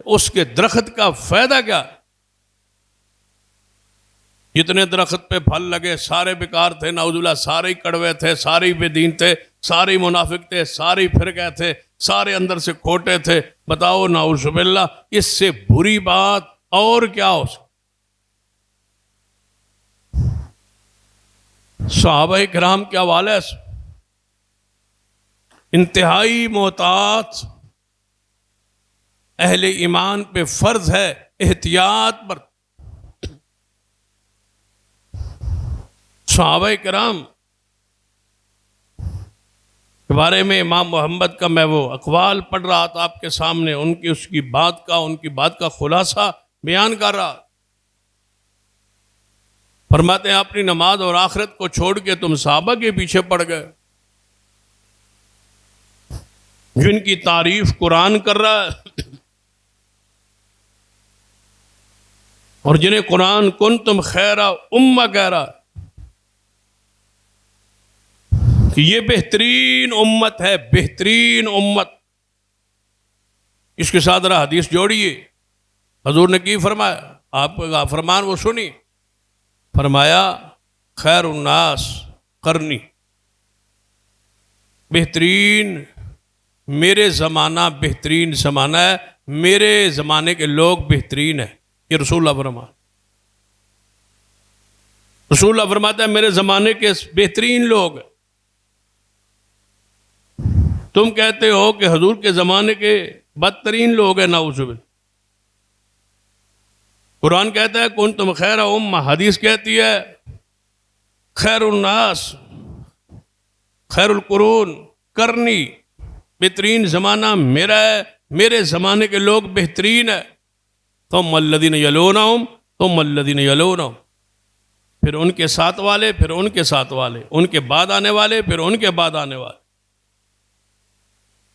اس کے درخت کا فائدہ کیا؟ جتنے درخت پہ پھل لگے سارے بیکار تھے، نعوذ باللہ، سارے ہی کڑوے تھے، سارے ہی بے دین تھے، سارے ہی منافق تھے، سارے ہی پھر گئے تھے، سارے اندر سے کھوٹے تھے۔ بتاؤ نعوذ باللہ، اس سے بری بات اور کیا ہو سکتی؟ صحابہ کرام کے حوالے سے انتہائی محتاط اہل ایمان پہ فرض ہے احتیاط پر۔ صحابہ کرام کے بارے میں امام محمد کا میں وہ اقوال پڑھ رہا تھا آپ کے سامنے، ان کی بات کا خلاصہ بیان کر رہا۔ فرماتے ہیں اپنی نماز اور آخرت کو چھوڑ کے تم صحابہ کے پیچھے پڑ گئے، جن کی تعریف قرآن کر رہا ہے اور جنہیں قرآن کنتم خیر امہ کہہ رہا ہے کہ یہ بہترین امت ہے، بہترین امت۔ اس کے ساتھ ذرا حدیث جوڑیے، حضور نے کی فرمایا، آپ کا فرمان وہ سنی، فرمایا خیر الناس قرنی، بہترین میرے زمانہ بہترین زمانہ ہے، میرے زمانے کے لوگ بہترین ہیں۔ یہ رسول اللہ فرمایا، رسول اللہ فرماتا ہے میرے زمانے کے بہترین لوگ ہیں۔ تم کہتے ہو کہ حضور کے زمانے کے بدترین لوگ ہیں، نعوذ باللہ۔ قرآن کہتا ہے کنتم خیر امہ، حدیث کہتی ہے خیر الناس، خیر القرون کرنی، بہترین زمانہ میرا ہے، میرے زمانے کے لوگ بہترین ہیں۔ ثم الذین یلونہم ثم الذین یلونہم، پھر ان کے ساتھ والے، پھر ان کے ساتھ والے، ان کے بعد آنے والے، پھر ان کے بعد آنے والے۔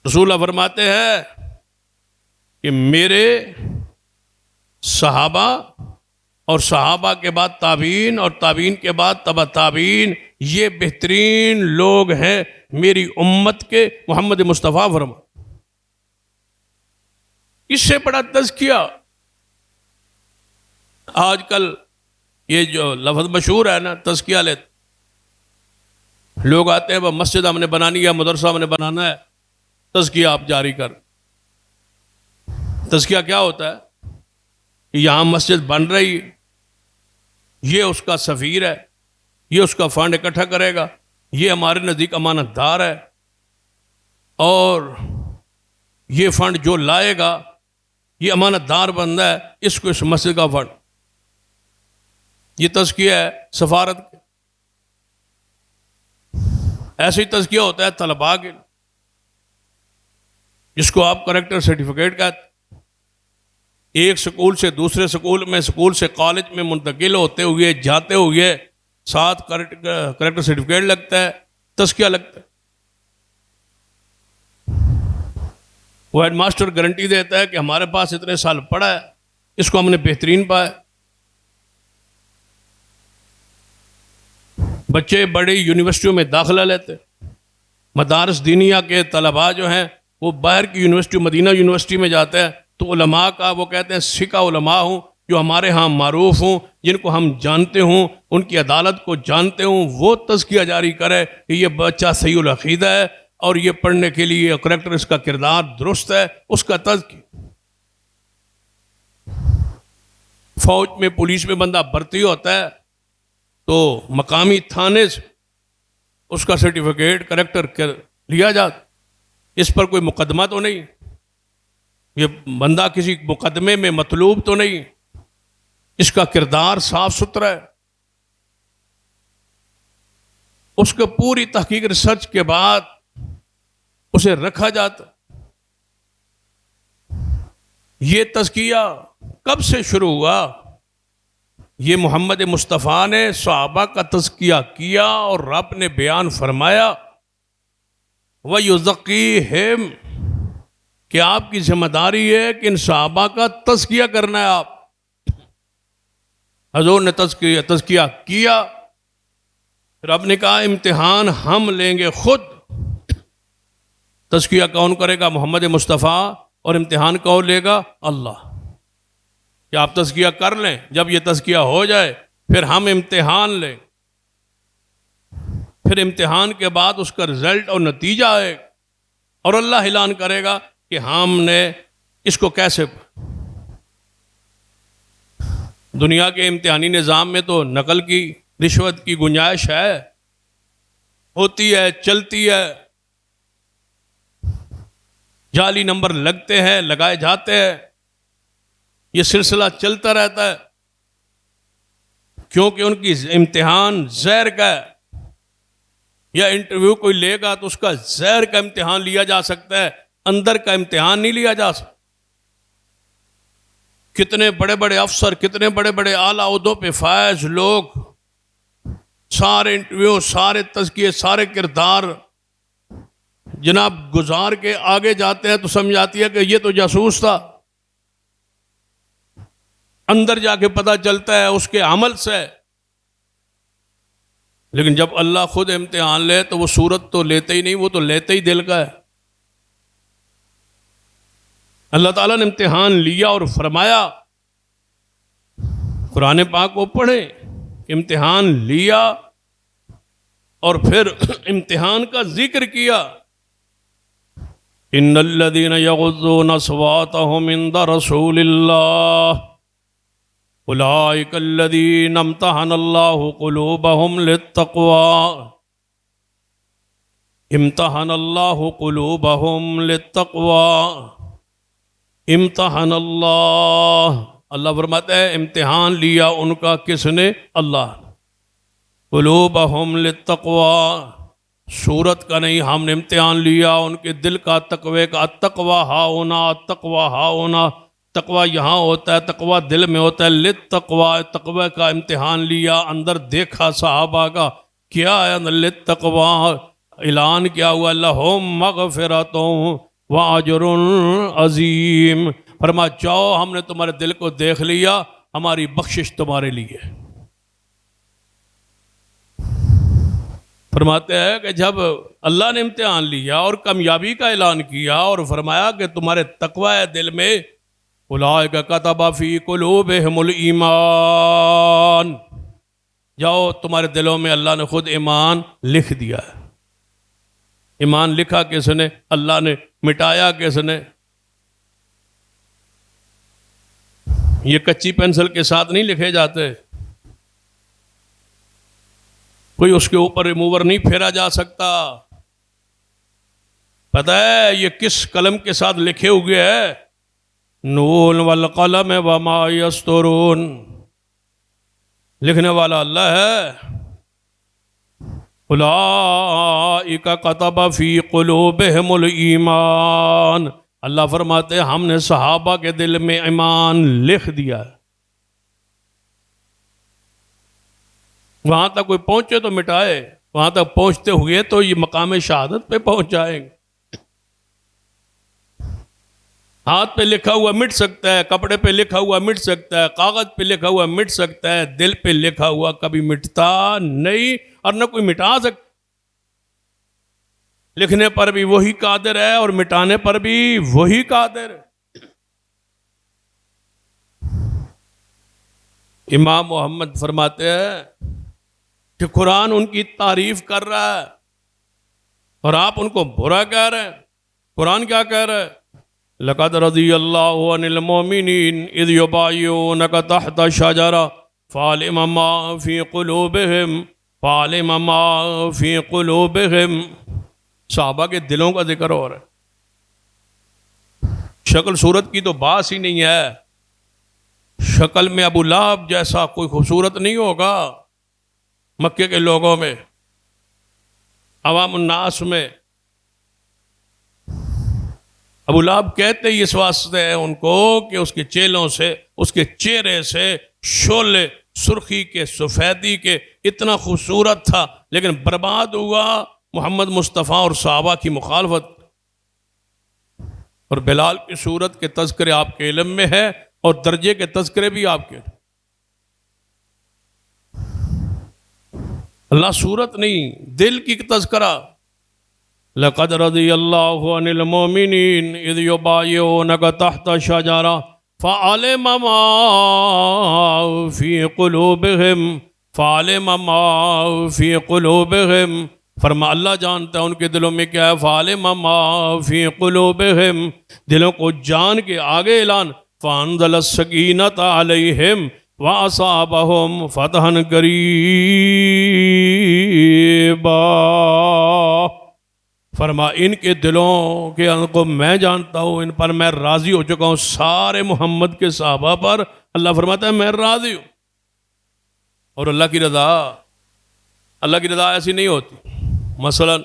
رسول اللہ فرماتے ہیں کہ میرے صحابہ اور صحابہ کے بعد تابعین اور تابعین کے بعد تبع تابعین، یہ بہترین لوگ ہیں میری امت کے۔ محمد مصطفیٰ فرما، اس سے بڑا تزکیہ آج کل یہ جو لفظ مشہور ہے نا، تزکیہ لیتے لوگ آتے ہیں، وہ مسجد ہم نے بنانی ہے، مدرسہ ہم نے بنانا ہے، تزکیہ آپ جاری کر۔ تزکیہ کیا ہوتا ہے؟ یہاں مسجد بن رہی، یہ اس کا سفیر ہے، یہ اس کا فنڈ اکٹھا کرے گا، یہ ہمارے نزدیک امانت دار ہے، اور یہ فنڈ جو لائے گا یہ امانت دار بندہ ہے، اس کو اس مسجد کا فنڈ۔ یہ تزکیہ ہے سفارت کے۔ ایسے ہی تزکیہ ہوتا ہے طلباء کے، جس کو آپ کریکٹر سرٹیفکیٹ کہتے ہیں۔ ایک سکول سے دوسرے سکول میں، سکول سے کالج میں منتقل ہوتے ہوئے جاتے ہوئے ساتھ کریکٹر سرٹیفکیٹ لگتا ہے، تزکیہ لگتا ہے. وہ ہیڈ ماسٹر گارنٹی دیتا ہے کہ ہمارے پاس اتنے سال پڑھا ہے، اس کو ہم نے بہترین پایا. بچے بڑی یونیورسٹیوں میں داخلہ لیتے، مدارس دینیہ کے طلباء جو ہیں وہ باہر کی یونیورسٹی، مدینہ یونیورسٹی میں جاتے ہیں تو علماء کا وہ کہتے ہیں سکہ علماء ہوں جو ہمارے ہاں معروف ہوں، جن کو ہم جانتے ہوں، ان کی عدالت کو جانتے ہوں، وہ تزکیہ جاری کرے کہ یہ بچہ صحیح العقیدہ ہے اور یہ پڑھنے کے لیے کریکٹر، اس کا کردار درست ہے، اس کا تزکیہ. فوج میں، پولیس میں بندہ بھرتی ہوتا ہے تو مقامی تھانے سے اس کا سرٹیفکیٹ کریکٹر لیا جاتا. اس پر کوئی مقدمہ تو نہیں، یہ بندہ کسی مقدمے میں مطلوب تو نہیں، اس کا کردار صاف ستھرا ہے. اس کو پوری تحقیق ریسرچ کے بعد اسے رکھا جاتا. یہ تزکیہ کب سے شروع ہوا؟ یہ محمد مصطفیٰ نے صحابہ کا تزکیہ کیا اور رب نے بیان فرمایا وَيُزَكِّيهِمْ کہ آپ کی ذمہ داری ہے کہ ان صحابہ کا تزکیہ کرنا ہے. آپ حضور نے تزکیہ کیا، رب نے کہا امتحان ہم لیں گے خود. تزکیہ کون کرے گا؟ محمد مصطفیٰ. اور امتحان کون لے گا؟ اللہ. کہ آپ تزکیہ کر لیں، جب یہ تزکیہ ہو جائے پھر ہم امتحان لیں، پھر امتحان کے بعد اس کا رزلٹ اور نتیجہ آئے اور اللہ اعلان کرے گا کہ ہم نے اس کو کیسے. دنیا کے امتحانی نظام میں تو نقل کی، رشوت کی گنجائش ہے، ہوتی ہے، چلتی ہے، جعلی نمبر لگتے ہیں، لگائے جاتے ہیں، یہ سلسلہ چلتا رہتا ہے کیونکہ ان کی امتحان زہر کا ہے. یا انٹرویو کوئی لے گا تو اس کا زہر کا امتحان لیا جا سکتا ہے، اندر کا امتحان نہیں لیا جا سکتا. کتنے بڑے بڑے افسر، کتنے بڑے بڑے اعلیٰ عہدوں پہ فائز لوگ، سارے انٹرویو، سارے تزکیے، سارے کردار جناب گزار کے آگے جاتے ہیں تو سمجھ آتی ہے کہ یہ تو جاسوس تھا. اندر جا کے پتہ چلتا ہے اس کے عمل سے. لیکن جب اللہ خود امتحان لے تو وہ صورت تو لیتے ہی نہیں، وہ تو لیتے ہی دل کا ہے. اللہ تعالیٰ نے امتحان لیا اور فرمایا، قرآن پاک کو پڑھیں، امتحان لیا اور پھر امتحان کا ذکر کیا. ان الذين يغضون اصواتهم عند رسول الله اولئك الذين امتحن الله قلوبهم للتقوى. امتحن الله قلوبهم للتقوى. امتحان اللہ فرماتا ہے امتحان لیا ان کا کس نے؟ اللہ. قلوبہم للتقوی، صورت کا نہیں، ہم نے امتحان لیا ان کے دل کا، تقوی کا. التقوی ہا ہونا، التقوی ہا ہونا، تقوی یہاں ہوتا ہے، تقوی دل میں ہوتا ہے. للتقوی، تقوی کا امتحان لیا، اندر دیکھا صحابہ کا کیا ہے. للتقوی اعلان کیا ہوا لہم مغفرۃ وَأَجْرٌ عظیم. فرما جاؤ، ہم نے تمہارے دل کو دیکھ لیا، ہماری بخشش تمہارے لیے. فرماتے ہیں کہ جب اللہ نے امتحان لیا اور کامیابی کا اعلان کیا اور فرمایا کہ تمہارے تقوی ہے دل میں، اولئک کتب فی قلوبہم الایمان، جاؤ تمہارے دلوں میں اللہ نے خود ایمان لکھ دیا ہے. ایمان لکھا کس نے؟ اللہ نے. مٹایا کس نے؟ یہ کچی پینسل کے ساتھ نہیں لکھے جاتے، کوئی اس کے اوپر ریموور نہیں پھیرا جا سکتا. پتہ ہے یہ کس قلم کے ساتھ لکھے ہوئے ہے؟ نون والقلم وما یسطرون. لکھنے والا اللہ ہے. اولئک کتب فی قلوبہم الایمان، اللہ فرماتے ہیں ہم نے صحابہ کے دل میں ایمان لکھ دیا ہے، وہاں تک کوئی پہنچے تو مٹائے، وہاں تک پہنچتے ہوئے تو یہ مقام شہادت پہ پہنچ جائیں گے۔ ہاتھ پہ لکھا ہوا مٹ سکتا ہے، کپڑے پہ لکھا ہوا مٹ سکتا ہے، کاغذ پہ لکھا ہوا مٹ سکتا ہے، دل پہ لکھا ہوا کبھی مٹتا نہیں اور نہ کوئی مٹا سکتا۔ لکھنے پر بھی وہی قادر ہے اور مٹانے پر بھی وہی قادر ہے۔ امام محمد فرماتے ہیں کہ قرآن ان کی تعریف کر رہا ہے اور آپ ان کو برا کہہ رہے ہیں۔ قرآن کیا کہہ رہا ہے؟ لَقَدْ رَضِيَ اللَّهُ عَنِ الْمُؤْمِنِينَ إِذْ يُبَايِعُونَكَ تَحْتَ الشَّجَرَةِ فَعَلِمَ مَا فِي قُلُوبِهِمْ فَعَلِمَ مَا فِي قُلُوبِهِمْ۔ صحابہ کے دلوں کا ذکر ہو رہا ہے، شکل صورت کی تو بات ہی نہیں ہے۔ شکل میں ابو لہب جیسا کوئی خوبصورت نہیں ہوگا مکے کے لوگوں میں، عوام الناس میں۔ ابو لہب کہتے ہی اس واسطے ہیں ان کو کہ اس کے چیلوں سے، اس کے چہرے سے شعلے سرخی کے، سفیدی کے، اتنا خوبصورت تھا، لیکن برباد ہوا محمد مصطفیٰ اور صحابہ کی مخالفت۔ اور بلال کی صورت کے تذکرے آپ کے علم میں ہے اور درجے کے تذکرے بھی آپ کے۔ اللہ صورت نہیں، دل کی تذکرہ۔ لَقَدْ رَضِيَ اللَّهُ عَنِ الْمُؤْمِنِينَ إِذْ يُبَايِعُونَكَ تَحْتَ الشَّجَرَةِ فَعَلِمَ مَا فِي قُلُوبِهِمْ فَعَلِمَ مَا فِي قُلُوبِهِمْ۔ فرما اللہ جانتا ہے ان کے دلوں میں کیا ہے۔ فَعَلِمَ مَا فِي قُلُوبِهِمْ، دلوں کو جان کے آگے اعلان۔ فَأَنزَلَ السَّكِينَةَ عَلَيْهِمْ وَأَصَابَهُمْ فَتْحًا قَرِيبًا۔ فرما ان کے دلوں کے کو میں جانتا ہوں، ان پر میں راضی ہو چکا ہوں، سارے محمد کے صحابہ پر اللہ فرماتا ہے میں راضی ہوں۔ اور اللہ کی رضا ایسی نہیں ہوتی۔ مثلا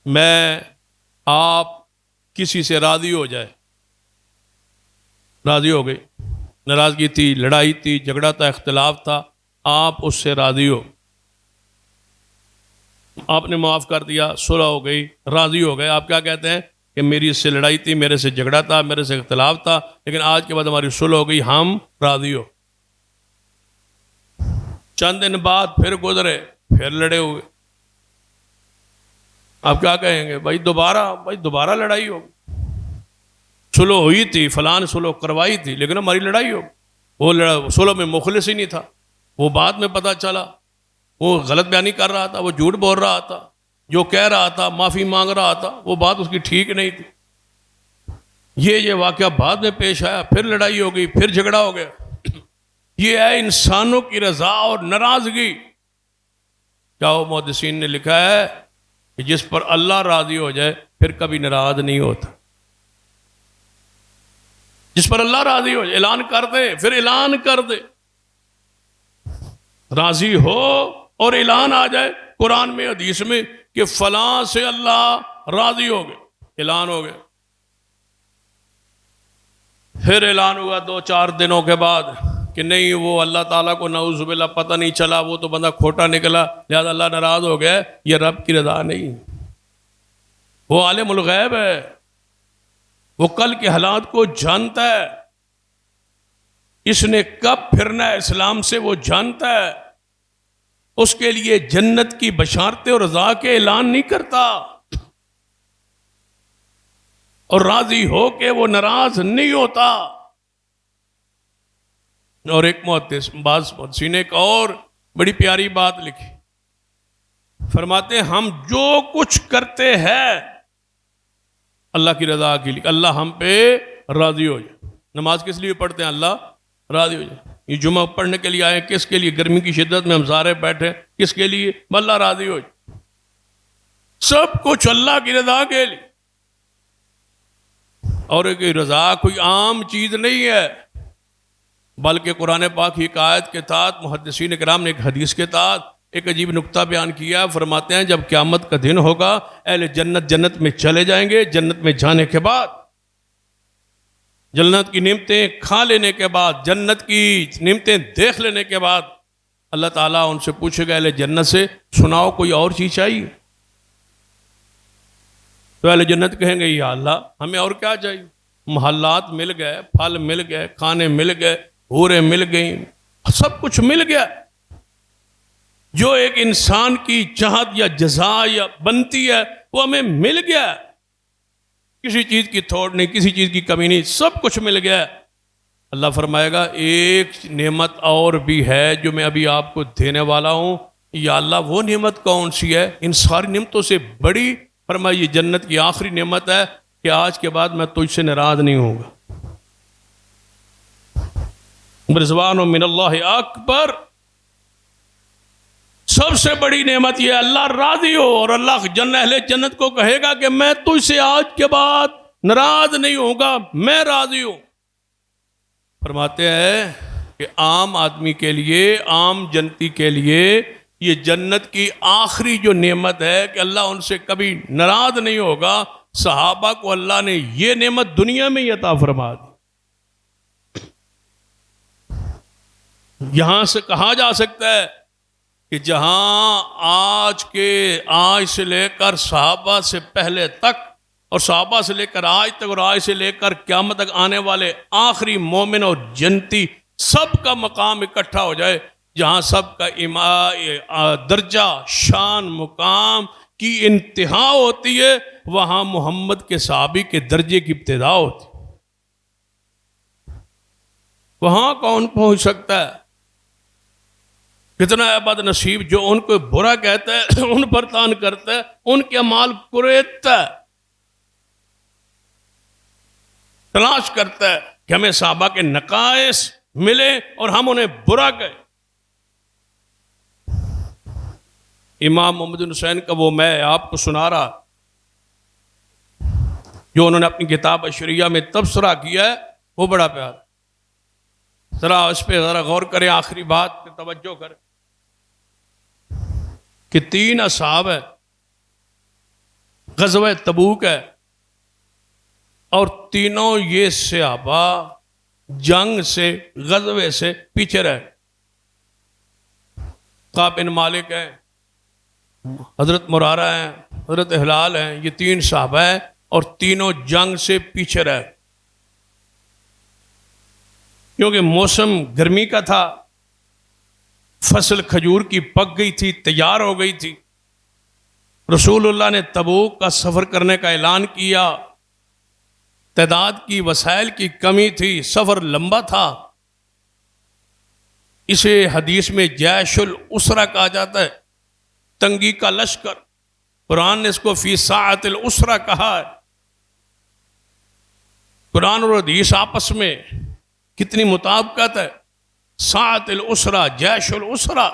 میں آپ کسی سے راضی ہو جائے، راضی ہو گئی، ناراضگی تھی، لڑائی تھی، جھگڑا تھا، اختلاف تھا، آپ اس سے راضی ہو، آپ نے معاف کر دیا، صلح ہو گئی، راضی ہو گئے۔ آپ کیا کہتے ہیں کہ میری اس سے لڑائی تھی، میرے سے جھگڑا تھا، میرے سے اختلاف تھا، لیکن آج کے بعد ہماری صلح ہو گئی، ہم راضی ہو۔ چند دن بعد پھر گزرے، پھر لڑے ہوئے، آپ کیا کہیں گے؟ بھائی دوبارہ لڑائی ہو، صلح ہوئی تھی، فلان صلح کروائی تھی، لیکن ہماری لڑائی ہو۔ وہ صلح میں مخلص ہی نہیں تھا، وہ بعد میں پتہ چلا وہ غلط بیانی کر رہا تھا، وہ جھوٹ بول رہا تھا، جو کہہ رہا تھا، معافی مانگ رہا تھا، وہ بات اس کی ٹھیک نہیں تھی۔ یہ واقعہ بعد میں پیش آیا، پھر لڑائی ہو گئی، پھر جھگڑا ہو گیا۔ یہ ہے انسانوں کی رضا اور ناراضگی۔ کیا وہ محدثین نے لکھا ہے کہ جس پر اللہ راضی ہو جائے پھر کبھی ناراض نہیں ہوتا۔ جس پر اللہ راضی ہو جائے، اعلان کر دے، پھر اعلان کر دے، راضی ہو اور اعلان آ جائے قرآن میں، حدیث میں کہ فلاں سے اللہ راضی ہو گئے، اعلان ہو گیا۔ پھر اعلان ہوا 2-4 دنوں کے بعد کہ نہیں، وہ اللہ تعالیٰ کو نعوذ باللہ پتہ نہیں چلا، وہ تو بندہ کھوٹا نکلا، لہذا اللہ ناراض ہو گیا۔ یہ رب کی رضا نہیں، وہ عالم الغیب ہے، وہ کل کے حالات کو جانتا ہے، اس نے کب پھرنا ہے اسلام سے وہ جانتا ہے، اس کے لیے جنت کی بشارتیں اور رضا کے اعلان نہیں کرتا، اور راضی ہو کے وہ ناراض نہیں ہوتا۔ اور ایک محدثین نے ایک اور بڑی پیاری بات لکھی، فرماتے ہیں ہم جو کچھ کرتے ہیں اللہ کی رضا کے لیے، اللہ ہم پہ راضی ہو جائے۔ نماز کس لیے پڑھتے ہیں؟ اللہ راضی ہو جائے۔ یہ جمعہ پڑھنے کے لیے آئے، کس کے لیے؟ گرمی کی شدت میں ہم سارے بیٹھے، کس کے لیے؟ اللہ راضی ہو جائے۔ سب کچھ اللہ کی رضا کے لیے۔ اور ایک رضا کوئی عام چیز نہیں ہے، بلکہ قرآن پاک کی ایک آیت کے تحت محدثین کرام نے ایک حدیث کے تحت ایک عجیب نکتہ بیان کیا۔ فرماتے ہیں جب قیامت کا دن ہوگا، اہل جنت جنت میں چلے جائیں گے، جنت میں جانے کے بعد جنت کی نعمتیں کھا لینے کے بعد، جنت کی نعمتیں دیکھ لینے کے بعد اللہ تعالیٰ ان سے پوچھے گا اہل جنت سے سناؤ کوئی اور چیز چاہیے؟ تو اہل جنت کہیں گے یا اللہ ہمیں اور کیا چاہیے؟ محلات مل گئے، پھل مل گئے، کھانے مل گئے، حوریں مل گئیں، سب کچھ مل گیا جو ایک انسان کی چاہت یا جزا یا بنتی ہے وہ ہمیں مل گیا، کسی چیز کی تھوڑ نہیں، کسی چیز کی کمی نہیں، سب کچھ مل گیا۔ اللہ فرمائے گا ایک نعمت اور بھی ہے جو میں ابھی آپ کو دینے والا ہوں، یا اللہ وہ نعمت کون سی ہے؟ ان ساری نعمتوں سے بڑی فرمایا یہ جنت کی آخری نعمت ہے کہ آج کے بعد میں تجھ سے ناراض نہیں ہوں گا۔ رضوان من اللہ اکبر، سب سے بڑی نعمت یہ اللہ راضی ہو، اور اللہ اہل جنت کو کہے گا کہ میں تجھ سے آج کے بعد ناراض نہیں ہوں گا، میں راضی ہوں۔ فرماتے ہیں کہ عام آدمی کے لیے، عام جنتی کے لیے یہ جنت کی آخری جو نعمت ہے کہ اللہ ان سے کبھی ناراض نہیں ہوگا۔ صحابہ کو اللہ نے یہ نعمت دنیا میں ہی عطا فرما دی۔ یہاں سے کہا جا سکتا ہے کہ جہاں آج سے لے کر صحابہ سے پہلے تک، اور صحابہ سے لے کر آج تک، اور آج سے لے کر قیامت تک آنے والے آخری مومن اور جنتی سب کا مقام اکٹھا ہو جائے، جہاں سب کا درجہ، شان، مقام کی انتہا ہوتی ہے، وہاں محمد کے صحابی کے درجے کی ابتدا ہوتی ہے۔ وہاں کون پہنچ سکتا ہے؟ کتنا ہے بد نصیب جو ان کو برا کہتا ہے، ان پر تان کرتا ہے، ان کے مال کریدتا ہے، تلاش کرتا ہے کہ ہمیں صحابہ کے نقائص ملے اور ہم انہیں برا کہیں۔ امام محمد بن حسین کا وہ میں آپ کو سنا رہا جو انہوں نے اپنی کتاب اشریہ میں تبصرہ کیا ہے، وہ بڑا پیار، ذرا اس پہ ذرا غور کریں، آخری بات پہ توجہ کریں کہ 3 اصحاب ہے، غزوہ تبوک ہے، اور تینوں یہ صحابہ جنگ سے، غزوے سے پیچھے رہے۔ کعب بن مالک ہیں، حضرت مرارہ ہیں، حضرت ہلال ہیں، یہ 3 صحابہ ہیں اور تینوں جنگ سے پیچھے رہے، کیونکہ موسم گرمی کا تھا، فصل کھجور کی پک گئی تھی، تیار ہو گئی تھی۔ رسول اللہ نے تبوک کا سفر کرنے کا اعلان کیا، تعداد کی، وسائل کی کمی تھی، سفر لمبا تھا، اسے حدیث میں جیش الاسرہ کہا جاتا ہے، تنگی کا لشکر۔ قرآن نے اس کو فی ساعت الاسرہ کہا ہے۔ قرآن اور حدیث آپس میں کتنی مطابقت ہے۔ ساعت الاسرہ، جیش الاسرہ،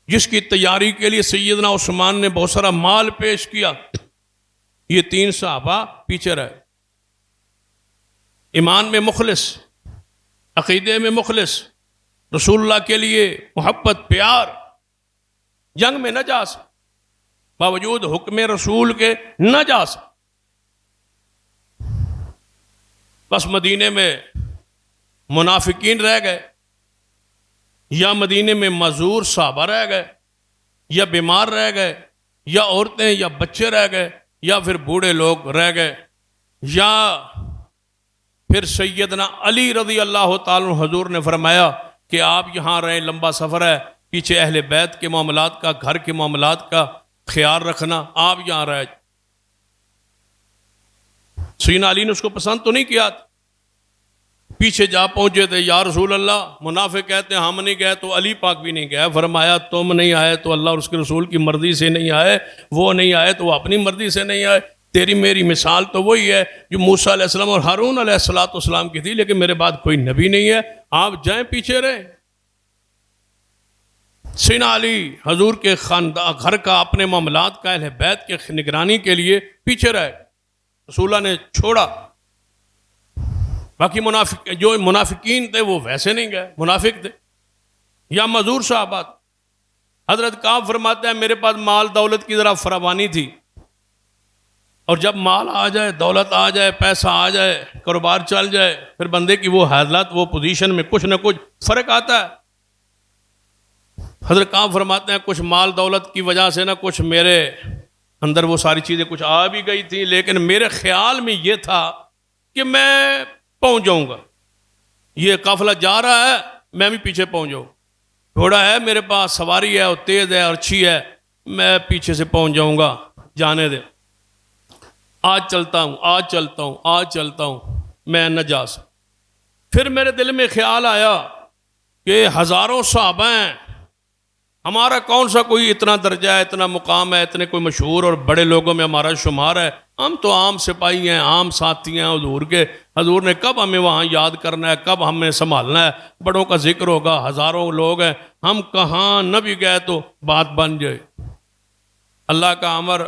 جس کی تیاری کے لیے سیدنا عثمان نے بہت سارا مال پیش کیا، یہ 3 صحابہ پیچھے رہے۔ ایمان میں مخلص، عقیدے میں مخلص، رسول اللہ کے لیے محبت، پیار، جنگ میں نہ جا سکے، باوجود حکم رسول کے نہ جا سکے، بس مدینے میں منافقین رہ گئے، یا مدینے میں معذور صحابہ رہ گئے، یا بیمار رہ گئے، یا عورتیں یا بچے رہ گئے، یا پھر بوڑھے لوگ رہ گئے، یا پھر سیدنا علی رضی اللہ تعالیٰ عنہ حضور نے فرمایا کہ آپ یہاں رہیں، لمبا سفر ہے، پیچھے اہل بیت کے معاملات کا، گھر کے معاملات کا خیال رکھنا، آپ یہاں رہیں۔ سیدنا علی نے اس کو پسند تو نہیں کیا، پیچھے جا پہنچے تھے، یا رسول اللہ منافق کہتے ہیں ہم نہیں گئے، تو علی پاک بھی نہیں گئے۔ فرمایا تم نہیں آئے تو اللہ اور اس کے رسول کی مرضی سے نہیں آئے، وہ نہیں آئے تو وہ اپنی مرضی سے نہیں آئے۔ تیری میری مثال تو وہی ہے جو موسیٰ علیہ السلام اور ہارون علیہ السلام کی تھی، لیکن میرے بعد کوئی نبی نہیں ہے، آپ جائیں پیچھے رہیں۔ سیدنا علی حضور کے خاندان، گھر کا، اپنے معاملات کا، اہل بیت کے نگرانی کے لیے پیچھے رہے، رسول اللہ نے چھوڑا۔ باقی جو منافقین تھے وہ ویسے نہیں گئے، منافق تھے یا معذور صحابہ۔ حضرت کعب فرماتے ہیں میرے پاس مال دولت کی ذرا فراوانی تھی، اور جب مال آ جائے، دولت آ جائے، پیسہ آ جائے، کاروبار چل جائے، پھر بندے کی وہ حالات، وہ پوزیشن میں کچھ نہ کچھ فرق آتا ہے۔ حضرت کہاں فرماتے ہیں کچھ مال دولت کی وجہ سے نہ کچھ میرے اندر وہ ساری چیزیں کچھ آ بھی گئی تھیں، لیکن میرے خیال میں یہ تھا کہ میں پہنچ جاؤں گا، یہ قافلہ جا رہا ہے میں بھی پیچھے پہنچ جاؤں، گھوڑا ہے میرے پاس، سواری ہے، وہ تیز ہے اور اچھی ہے، میں پیچھے سے پہنچ جاؤں گا، جانے دے، آج چلتا ہوں، آج چلتا ہوں، آج چلتا ہوں، میں نہ جا سکتا۔ پھر میرے دل میں خیال آیا کہ ہزاروں صحابہ ہیں، ہمارا کون سا کوئی اتنا درجہ ہے، اتنا مقام ہے، اتنے کوئی مشہور اور بڑے لوگوں میں ہمارا شمار ہے، ہم تو عام سپاہی ہیں، عام ساتھی ہیں حضور کے، حضور نے کب ہمیں وہاں یاد کرنا ہے، کب ہمیں سنبھالنا ہے، بڑوں کا ذکر ہوگا، ہزاروں لوگ ہیں، ہم کہاں نہ بھی گئے تو بات بن جائے۔ اللہ کا امر،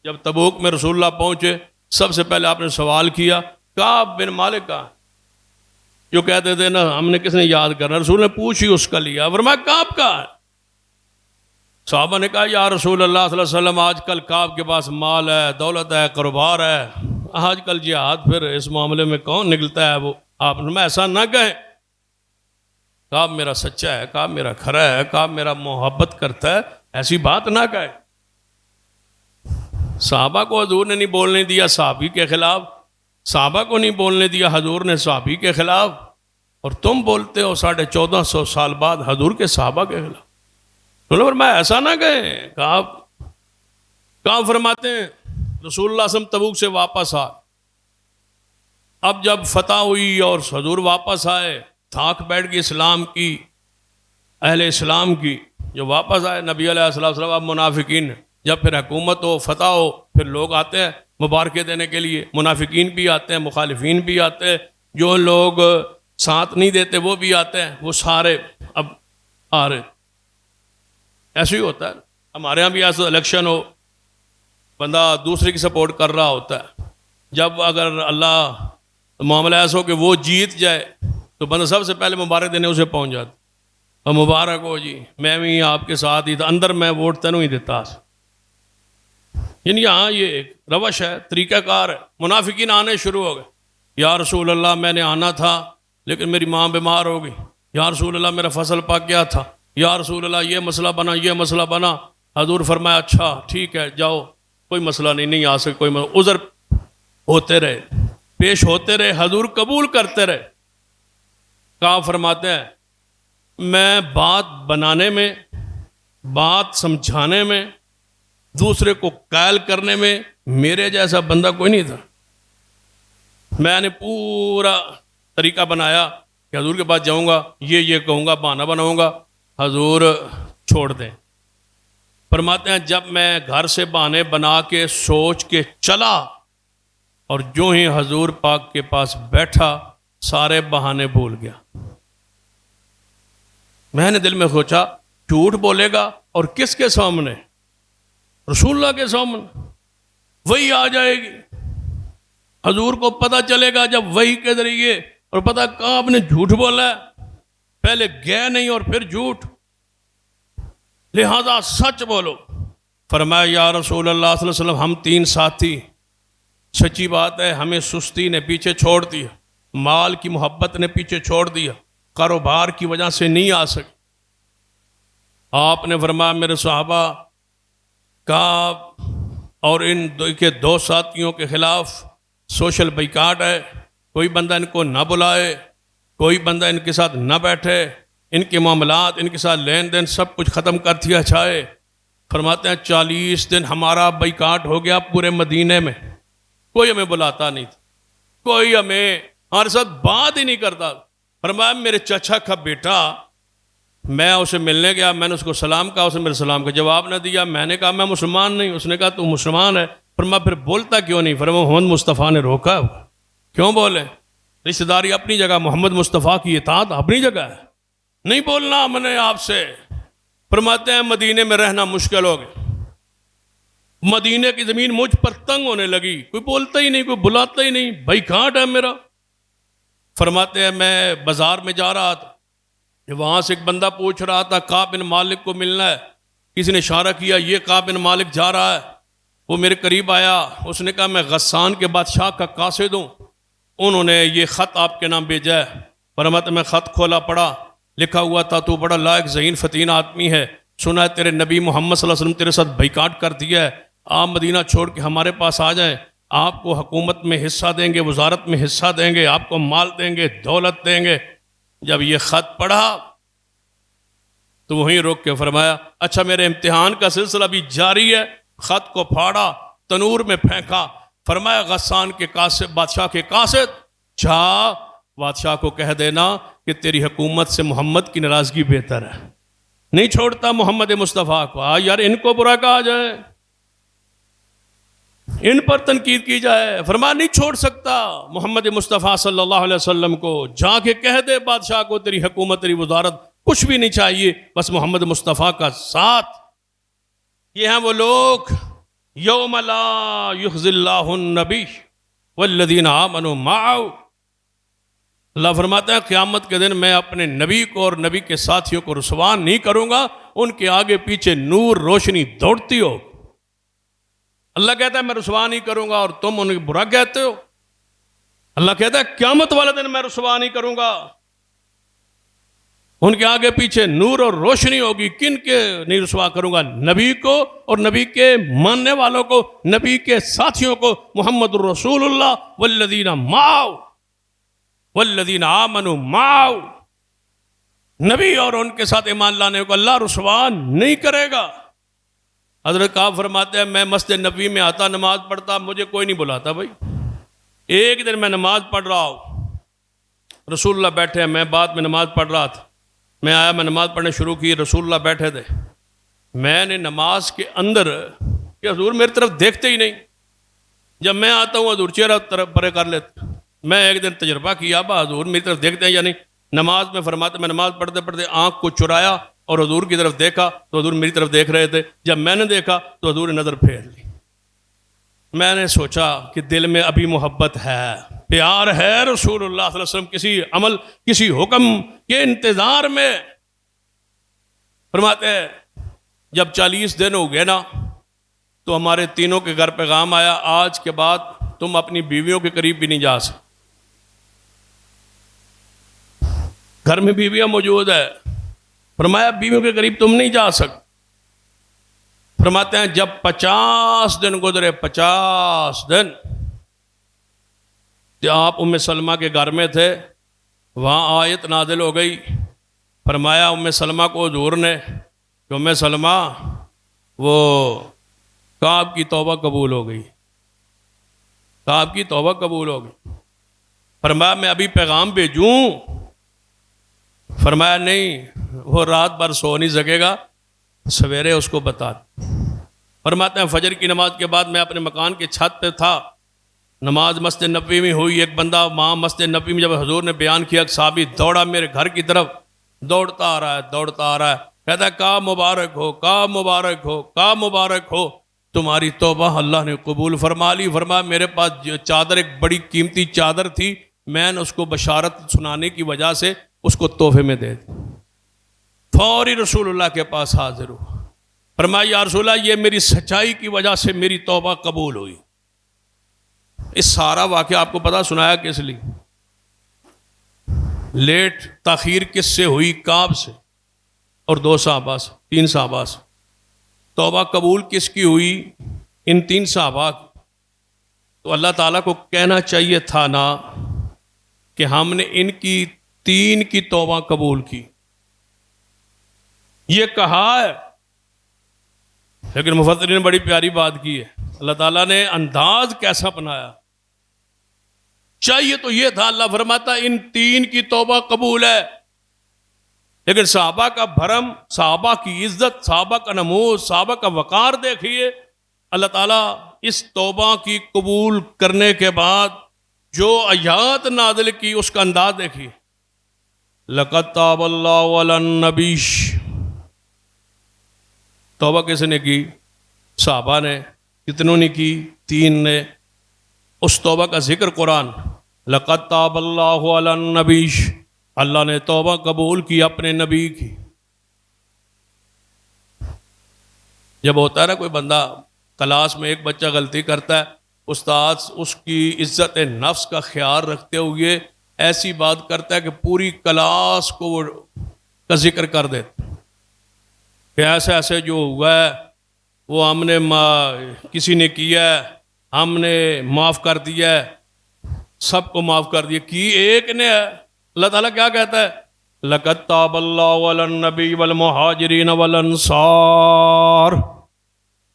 جب تبوک میں رسول اللہ پہنچے، سب سے پہلے آپ نے سوال کیا کعب بن مالک کا، جو کہتے تھے نا ہم نے کس نے یاد کرنا، رسول نے پوچھ ہی اس کا لیا، فرمایا کعب کا ہے۔ صحابہ نے کہا یا رسول اللہ صلی اللہ علیہ وسلم آج کل کعب کے پاس مال ہے، دولت ہے، کاروبار ہے، آج کل جہاد، پھر اس معاملے میں کون نکلتا ہے وہ، آپ نے ایسا نہ کہیں، کعب میرا سچا ہے، کعب میرا کھرا ہے، کعب میرا محبت کرتا ہے، ایسی بات نہ کہے۔ صحابہ کو حضور نے نہیں بولنے دیا صحابی کے خلاف، صحابہ کو نہیں بولنے دیا حضور نے صحابی کے خلاف، اور تم بولتے ہو 1450 سال بعد حضور کے صحابہ کے خلاف۔ میں ایسا نہ کہیں، کہاں فرماتے ہیں رسول اللہ صلی اللہ علیہ وسلم تبوک سے واپس آ، اب جب فتح ہوئی اور حضور واپس آئے، تھاک بیٹھ گئی اسلام کی، اہل اسلام کی، جو واپس آئے نبی علیہ السلام، اب منافقین، جب پھر حکومت ہو، فتح ہو، پھر لوگ آتے ہیں مبارکیں دینے کے لیے، منافقین بھی آتے ہیں، مخالفین بھی آتے ہیں، جو لوگ ساتھ نہیں دیتے وہ بھی آتے ہیں، وہ سارے اب آ رہے۔ ایسے ہی ہوتا ہے، ہمارے ہاں بھی ایسا الیکشن ہو، بندہ دوسرے کی سپورٹ کر رہا ہوتا ہے، جب اگر اللہ معاملہ ایسا ہو کہ وہ جیت جائے تو بندہ سب سے پہلے مبارک دینے اسے پہنچ جاتا، اور مبارک ہو جی، میں بھی آپ کے ساتھ ہی تھا، اندر میں ووٹ تینوں ہی دیتا۔ یعنی یہاں یہ ایک روش ہے، طریقہ کار ہے۔ منافقین آنے شروع ہو گئے، یا رسول اللہ میں نے آنا تھا لیکن میری ماں بیمار ہو گئی، یا رسول اللہ میرا فصل پک گیا تھا، یا رسول اللہ یہ مسئلہ بنا، یہ مسئلہ بنا۔ حضور فرمایا اچھا ٹھیک ہے جاؤ، کوئی مسئلہ نہیں آ سکتا، کوئی مسئلہ، عذر ہوتے رہے، پیش ہوتے رہے، حضور قبول کرتے رہے۔ کہاں فرماتے ہیں میں بات بنانے میں، بات سمجھانے میں، دوسرے کو قائل کرنے میں میرے جیسا بندہ کوئی نہیں تھا۔ میں نے پورا طریقہ بنایا کہ حضور کے پاس جاؤں گا، یہ کہوں گا، بہانہ بناؤں گا، حضور چھوڑ دیں۔ فرماتے ہیں جب میں گھر سے بہانے بنا کے سوچ کے چلا، اور جو ہی حضور پاک کے پاس بیٹھا سارے بہانے بھول گیا۔ میں نے دل میں سوچا جھوٹ بولے گا اور کس کے سامنے؟ رسول اللہ کے سامنے، وہی آ جائے گی، حضور کو پتہ چلے گا جب وہی کے ذریعے، اور پتہ کہاں آپ نے جھوٹ بولا ہے، پہلے گئے نہیں اور پھر جھوٹ، لہذا سچ بولو۔ فرمایا یا رسول اللہ صلی اللہ علیہ وسلم ہم تین ساتھی، سچی بات ہے ہمیں سستی نے پیچھے چھوڑ دیا، مال کی محبت نے پیچھے چھوڑ دیا، کاروبار کی وجہ سے نہیں آ سکے۔ آپ نے فرمایا میرے صحابہ کعب اور ان دو ساتھیوں کے خلاف سوشل بائیکاٹ ہے، کوئی بندہ ان کو نہ بلائے، کوئی بندہ ان کے ساتھ نہ بیٹھے، ان کے معاملات، ان کے ساتھ لین دین سب کچھ ختم کر دیا جائے۔ فرماتے ہیں 40 دن ہمارا بائیکاٹ ہو گیا پورے مدینے میں، کوئی ہمیں بلاتا نہیں تھا، کوئی ہمیں ہمارے ساتھ بات ہی نہیں کرتا۔ فرمایا میرے چچا کا بیٹا، میں اسے ملنے گیا، میں نے اس کو سلام کہا، اس نے میرے سلام کا جواب نہ دیا، میں نے کہا میں مسلمان نہیں، اس نے کہا تو مسلمان ہے۔ فرمایا پھر بولتا کیوں نہیں؟ فرمایا محمد مصطفیٰ نے روکا ہے، کیوں بولے؟ رشتہ داری اپنی جگہ، محمد مصطفیٰ کی اطاعت اپنی جگہ ہے، نہیں بولنا ہم نے آپ سے۔ فرماتے ہیں مدینے میں رہنا مشکل ہو گیا، مدینے کی زمین مجھ پر تنگ ہونے لگی، کوئی بولتا ہی نہیں، کوئی بلاتا ہی نہیں، بائیکاٹ ہے میرا۔ فرماتے ہیں میں بازار میں جا رہا تھا، وہاں سے ایک بندہ پوچھ رہا تھا کعب بن مالک کو ملنا ہے، کسی نے اشارہ کیا یہ کعب بن مالک جا رہا ہے، وہ میرے قریب آیا، اس نے کہا میں غسان کے بادشاہ کا قاصد ہوں، انہوں نے یہ خط آپ کے نام بھیجا ہے۔ فرمایا میں خط کھولا پڑھا، لکھا ہوا تھا تو بڑا لائق ذہین فتین آدمی ہے، سنا ہے تیرے نبی محمد صلی اللہ علیہ وسلم تیرے ساتھ بائیکاٹ کر دیا ہے، آپ مدینہ چھوڑ کے ہمارے پاس آ جائیں، آپ کو حکومت میں حصہ دیں گے، وزارت میں حصہ دیں گے، آپ کو مال دیں گے، دولت دیں گے۔ جب یہ خط پڑھا تو وہیں روک کے فرمایا اچھا میرے امتحان کا سلسلہ بھی جاری ہے۔ خط کو پھاڑا، تنور میں پھینکا، فرمایا غسان کے قاصد، بادشاہ کے قاصد، جا بادشاہ کو کہہ دینا کہ تیری حکومت سے محمد کی ناراضگی بہتر ہے۔ نہیں چھوڑتا محمد مصطفیٰ کو، یار ان کو برا کہا جائے، ان پر تنقید کی جائے، فرمایا نہیں چھوڑ سکتا محمد مصطفیٰ صلی اللہ علیہ وسلم کو، جا کے کہہ دے بادشاہ کو تیری حکومت تیری وزارت کچھ بھی نہیں چاہیے، بس محمد مصطفیٰ کا ساتھ۔ یہ ہیں وہ لوگ یوم لا یخزی اللہ النبی والذین آمنوا معہ، اللہ فرماتا ہے قیامت کے دن میں اپنے نبی کو اور نبی کے ساتھیوں کو رسوا نہیں کروں گا، ان کے آگے پیچھے نور روشنی دوڑتی ہو۔ اللہ کہتا ہے میں رسوا نہیں کروں گا اور تم انہیں برا کہتے ہو۔ اللہ کہتا ہے قیامت والے دن میں رسوا نہیں کروں گا، ان کے آگے پیچھے نور اور روشنی ہوگی۔ کن کے نہیں رسوا کروں گا؟ نبی کو اور نبی کے ماننے والوں کو، نبی کے ساتھیوں کو، محمد الرسول اللہ والذین معہ والذین آمنوا معہ، نبی اور ان کے ساتھ ایمان لانے کو اللہ رسوا نہیں کرے گا۔ حضرت کعب فرماتے ہیں میں مسجد نبوی میں آتا، نماز پڑھتا، مجھے کوئی نہیں بلاتا بھائی۔ ایک دن میں نماز پڑھ رہا ہوں، رسول اللہ بیٹھے ہیں، میں بعد میں نماز پڑھ رہا تھا، میں آیا، میں نماز پڑھنے شروع کی، رسول اللہ بیٹھے تھے، میں نے نماز کے اندر کہ حضور میری طرف دیکھتے ہی نہیں، جب میں آتا ہوں حضور چہرہ طرف پرے کر لیتے۔ میں ایک دن تجربہ کیا با حضور میری طرف دیکھتے ہیں یا نہیں، نماز میں فرماتے میں نماز پڑھتے پڑھتے آنکھ کو چرایا اور حضور کی طرف دیکھا تو حضور میری طرف دیکھ رہے تھے، جب میں نے دیکھا تو حضور نے نظر پھیر لی۔ میں نے سوچا کہ دل میں ابھی محبت ہے، پیار ہے رسول اللہ صلی اللہ علیہ وسلم، کسی عمل کسی حکم کے انتظار میں۔ فرماتے ہیں جب 40 دن ہو گئے نا تو ہمارے تینوں کے گھر پیغام آیا آج کے بعد تم اپنی بیویوں کے قریب بھی نہیں جا سکتے۔ گھر میں بیویاں موجود ہے، فرمایا بیویوں کے قریب تم نہیں جا سکتے۔ فرماتے ہیں جب 50 دن گزرے، 50 دن جب آپ ام سلمہ کے گھر میں تھے، وہاں آیت نازل ہو گئی، فرمایا ام سلمہ کو حضور نے کہ ام سلمہ وہ کعب کی توبہ قبول ہو گئی، کعب کی توبہ قبول ہو گئی۔ فرمایا میں ابھی پیغام بھیجوں؟ فرمایا نہیں، وہ رات بھر سو نہیں سکے گا، سویرے اس کو بتا۔ فرماتے ہیں فجر کی نماز کے بعد میں اپنے مکان کے چھت پہ تھا، نماز مسجد نبوی میں ہوئی، ایک بندہ وہاں مسجد نبوی میں جب حضور نے بیان کیا، صحابی دوڑا میرے گھر کی طرف، دوڑتا آ رہا ہے دوڑتا آ رہا ہے، کہتا ہے کا مبارک ہو کا مبارک ہو کا مبارک ہو، تمہاری توبہ اللہ نے قبول فرما لی۔ فرمایا میرے پاس چادر ایک بڑی قیمتی چادر تھی، میں نے اس کو بشارت سنانے کی وجہ سے اس کو تحفے میں دے دی، فوری رسول اللہ کے پاس حاضر ہو۔ فرمایا یا رسول اللہ یہ میری سچائی کی وجہ سے میری توبہ قبول ہوئی۔ اس سارا واقعہ آپ کو پتا سنایا کس لیے؟ لیٹ تاخیر کس سے ہوئی؟ کعب سے اور 2 صحابہ سے، 3 صحابہ سے۔ توبہ قبول کس کی ہوئی؟ ان 3 صحابہ کی۔ تو اللہ تعالیٰ کو کہنا چاہیے تھا نا کہ ہم نے ان کی 3 کی توبہ قبول کی، یہ کہا ہے، لیکن مفسرین نے بڑی پیاری بات کی ہے، اللہ تعالیٰ نے انداز کیسا بنایا، چاہیے تو یہ تھا اللہ فرماتا ان 3 کی توبہ قبول ہے، لیکن صحابہ کا بھرم، صحابہ کی عزت، صحابہ کا نموز، صحابہ کا وقار دیکھیے، اللہ تعالیٰ اس توبہ کی قبول کرنے کے بعد جو آیات نازل کی اس کا انداز دیکھیے، لَقَدْ تَابَ اللَّهُ عَلَى النَّبِيِّ، توبہ کس نے کی؟ صحابہ نے۔ کتنوں نے کی؟ 3 نے۔ اس توبہ کا ذکر قرآن، لَقَدْ تَابَ اللَّهُ عَلَى النَّبِيِّ، اللہ نے توبہ قبول کی اپنے نبی کی۔ جب ہوتا ہے نا کوئی بندہ کلاس میں ایک بچہ غلطی کرتا ہے، استاد اس کی عزت نفس کا خیال رکھتے ہوئے ایسی بات کرتا ہے کہ پوری کلاس کو وہ کا ذکر کر دیتا کہ ایسے ایسے جو ہوا ہے وہ ہم نے کسی نے کیا ہے، ہم نے معاف کر دیا ہے، سب کو معاف کر دیا، کی ایک نے ہے۔ اللہ تعالیٰ کیا کہتا ہے؟ لَقَدْ تَابَ اللَّهُ عَلَى النَّبِيِّ وَالْمُهَاجِرِينَ وَالْأَنصَارِ،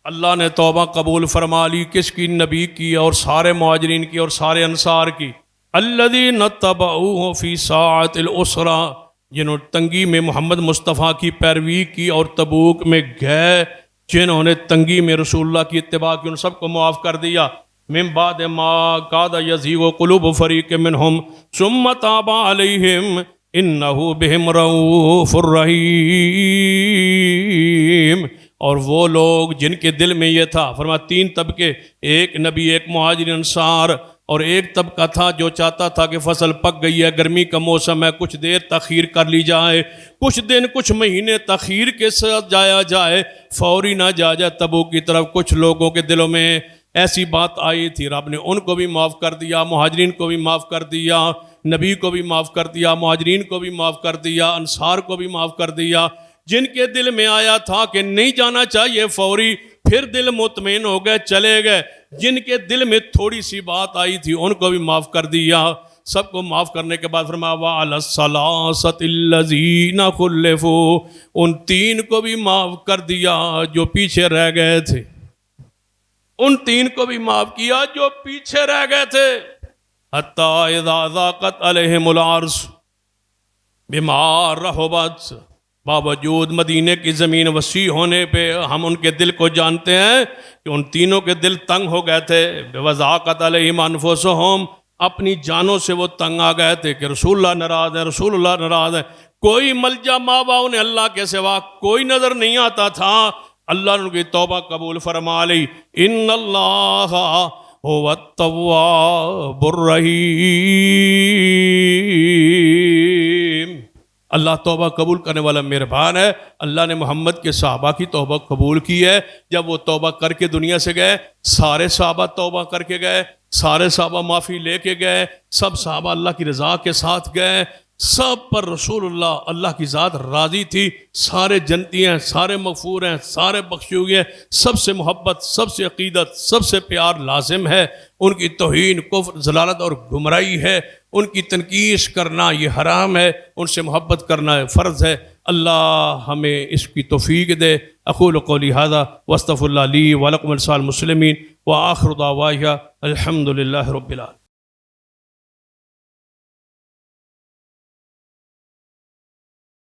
اللہ نے توبہ قبول فرما لی، کس کی؟ نبی کی اور سارے مہاجرین کی اور سارے انصار کی۔ الَّذِينَ اتَّبَعُوهُ فِي سَاعَةِ الْعُسْرَةِ، جنہوں تنگی میں محمد مصطفیٰ کی پیروی کی اور تبوک میں گئے، جنہوں نے تنگی میں رسول اللہ کی اتباع کی، ان سب کو معاف کر دیا۔ من بعد ما کاد یزیغ قلوب فریق منہم ثم تاب علیہم انہ بہم رؤوف الرحیم۔ اور وہ لوگ جن کے دل میں یہ تھا، فرمایا تین طبقے، ایک نبی، ایک مہاجر انصار، اور ایک طبقہ تھا جو چاہتا تھا کہ فصل پک گئی ہے، گرمی کا موسم ہے، کچھ دیر تاخیر کر لی جائے، کچھ دن کچھ مہینے تاخیر کے ساتھ جایا جائے، فوری نہ جا جائے تبوک کی طرف۔ کچھ لوگوں کے دلوں میں ایسی بات آئی تھی، رب نے ان کو بھی معاف کر دیا، مہاجرین کو بھی معاف کر دیا، نبی کو بھی معاف کر دیا، مہاجرین کو بھی معاف کر دیا، انصار کو بھی معاف کر دیا۔ جن کے دل میں آیا تھا کہ نہیں جانا چاہیے فوری، پھر دل مطمئن ہو گئے، چلے گئے۔ جن کے دل میں تھوڑی سی بات آئی تھی ان کو بھی معاف کر دیا۔ سب کو معاف کرنے کے بعد فرمایا وَعَلَى الثَّلَاثَةِ الَّذِينَ خُلِّفُوا، ان تین کو بھی معاف کر دیا جو پیچھے رہ گئے تھے، ان تین کو بھی معاف کیا جو پیچھے رہ گئے تھے۔ حَتَّى إِذَا ضَاقَتْ عَلَيْهِمُ الْأَرْضُ بِمَا رَحُبَتْ، باوجود مدینے کی زمین وسیع ہونے پہ ہم ان کے دل کو جانتے ہیں کہ ان تینوں کے دل تنگ ہو گئے تھے۔ وَضَاقَتْ عَلَيْهِمْ أَنفُسُهُمْ، اپنی جانوں سے وہ تنگ آ گئے تھے کہ رسول اللہ ناراض ہے، رسول اللہ ناراض ہے۔ کوئی ملجا ماوا انہیں اللہ کے سوا کوئی نظر نہیں آتا تھا۔ اللہ نے ان کی توبہ قبول فرما لی۔ ان اللہ هو التواب الرحیم، اللہ توبہ قبول کرنے والا مہربان ہے۔ اللہ نے محمد کے صحابہ کی توبہ قبول کی ہے۔ جب وہ توبہ کر کے دنیا سے گئے، سارے صحابہ توبہ کر کے گئے، سارے صحابہ معافی لے کے گئے، سب صحابہ اللہ کی رضا کے ساتھ گئے، سب پر رسول اللہ کی ذات راضی تھی، سارے جنتی ہیں، سارے مغفور ہیں، سارے بخشے ہوئے ہیں، سب سے محبت، سب سے عقیدت، سب سے پیار لازم ہے۔ ان کی توہین، کفر، ضلالت اور گمراہی ہے، ان کی تنقیص کرنا یہ حرام ہے، ان سے محبت کرنا فرض ہے۔ اللہ ہمیں اس کی توفیق دے۔ اقول قولی ھذا واستغفر اللہ لی ولکم ولسائر المسلمین وآخر دعوانا الحمد للہ رب العالمین۔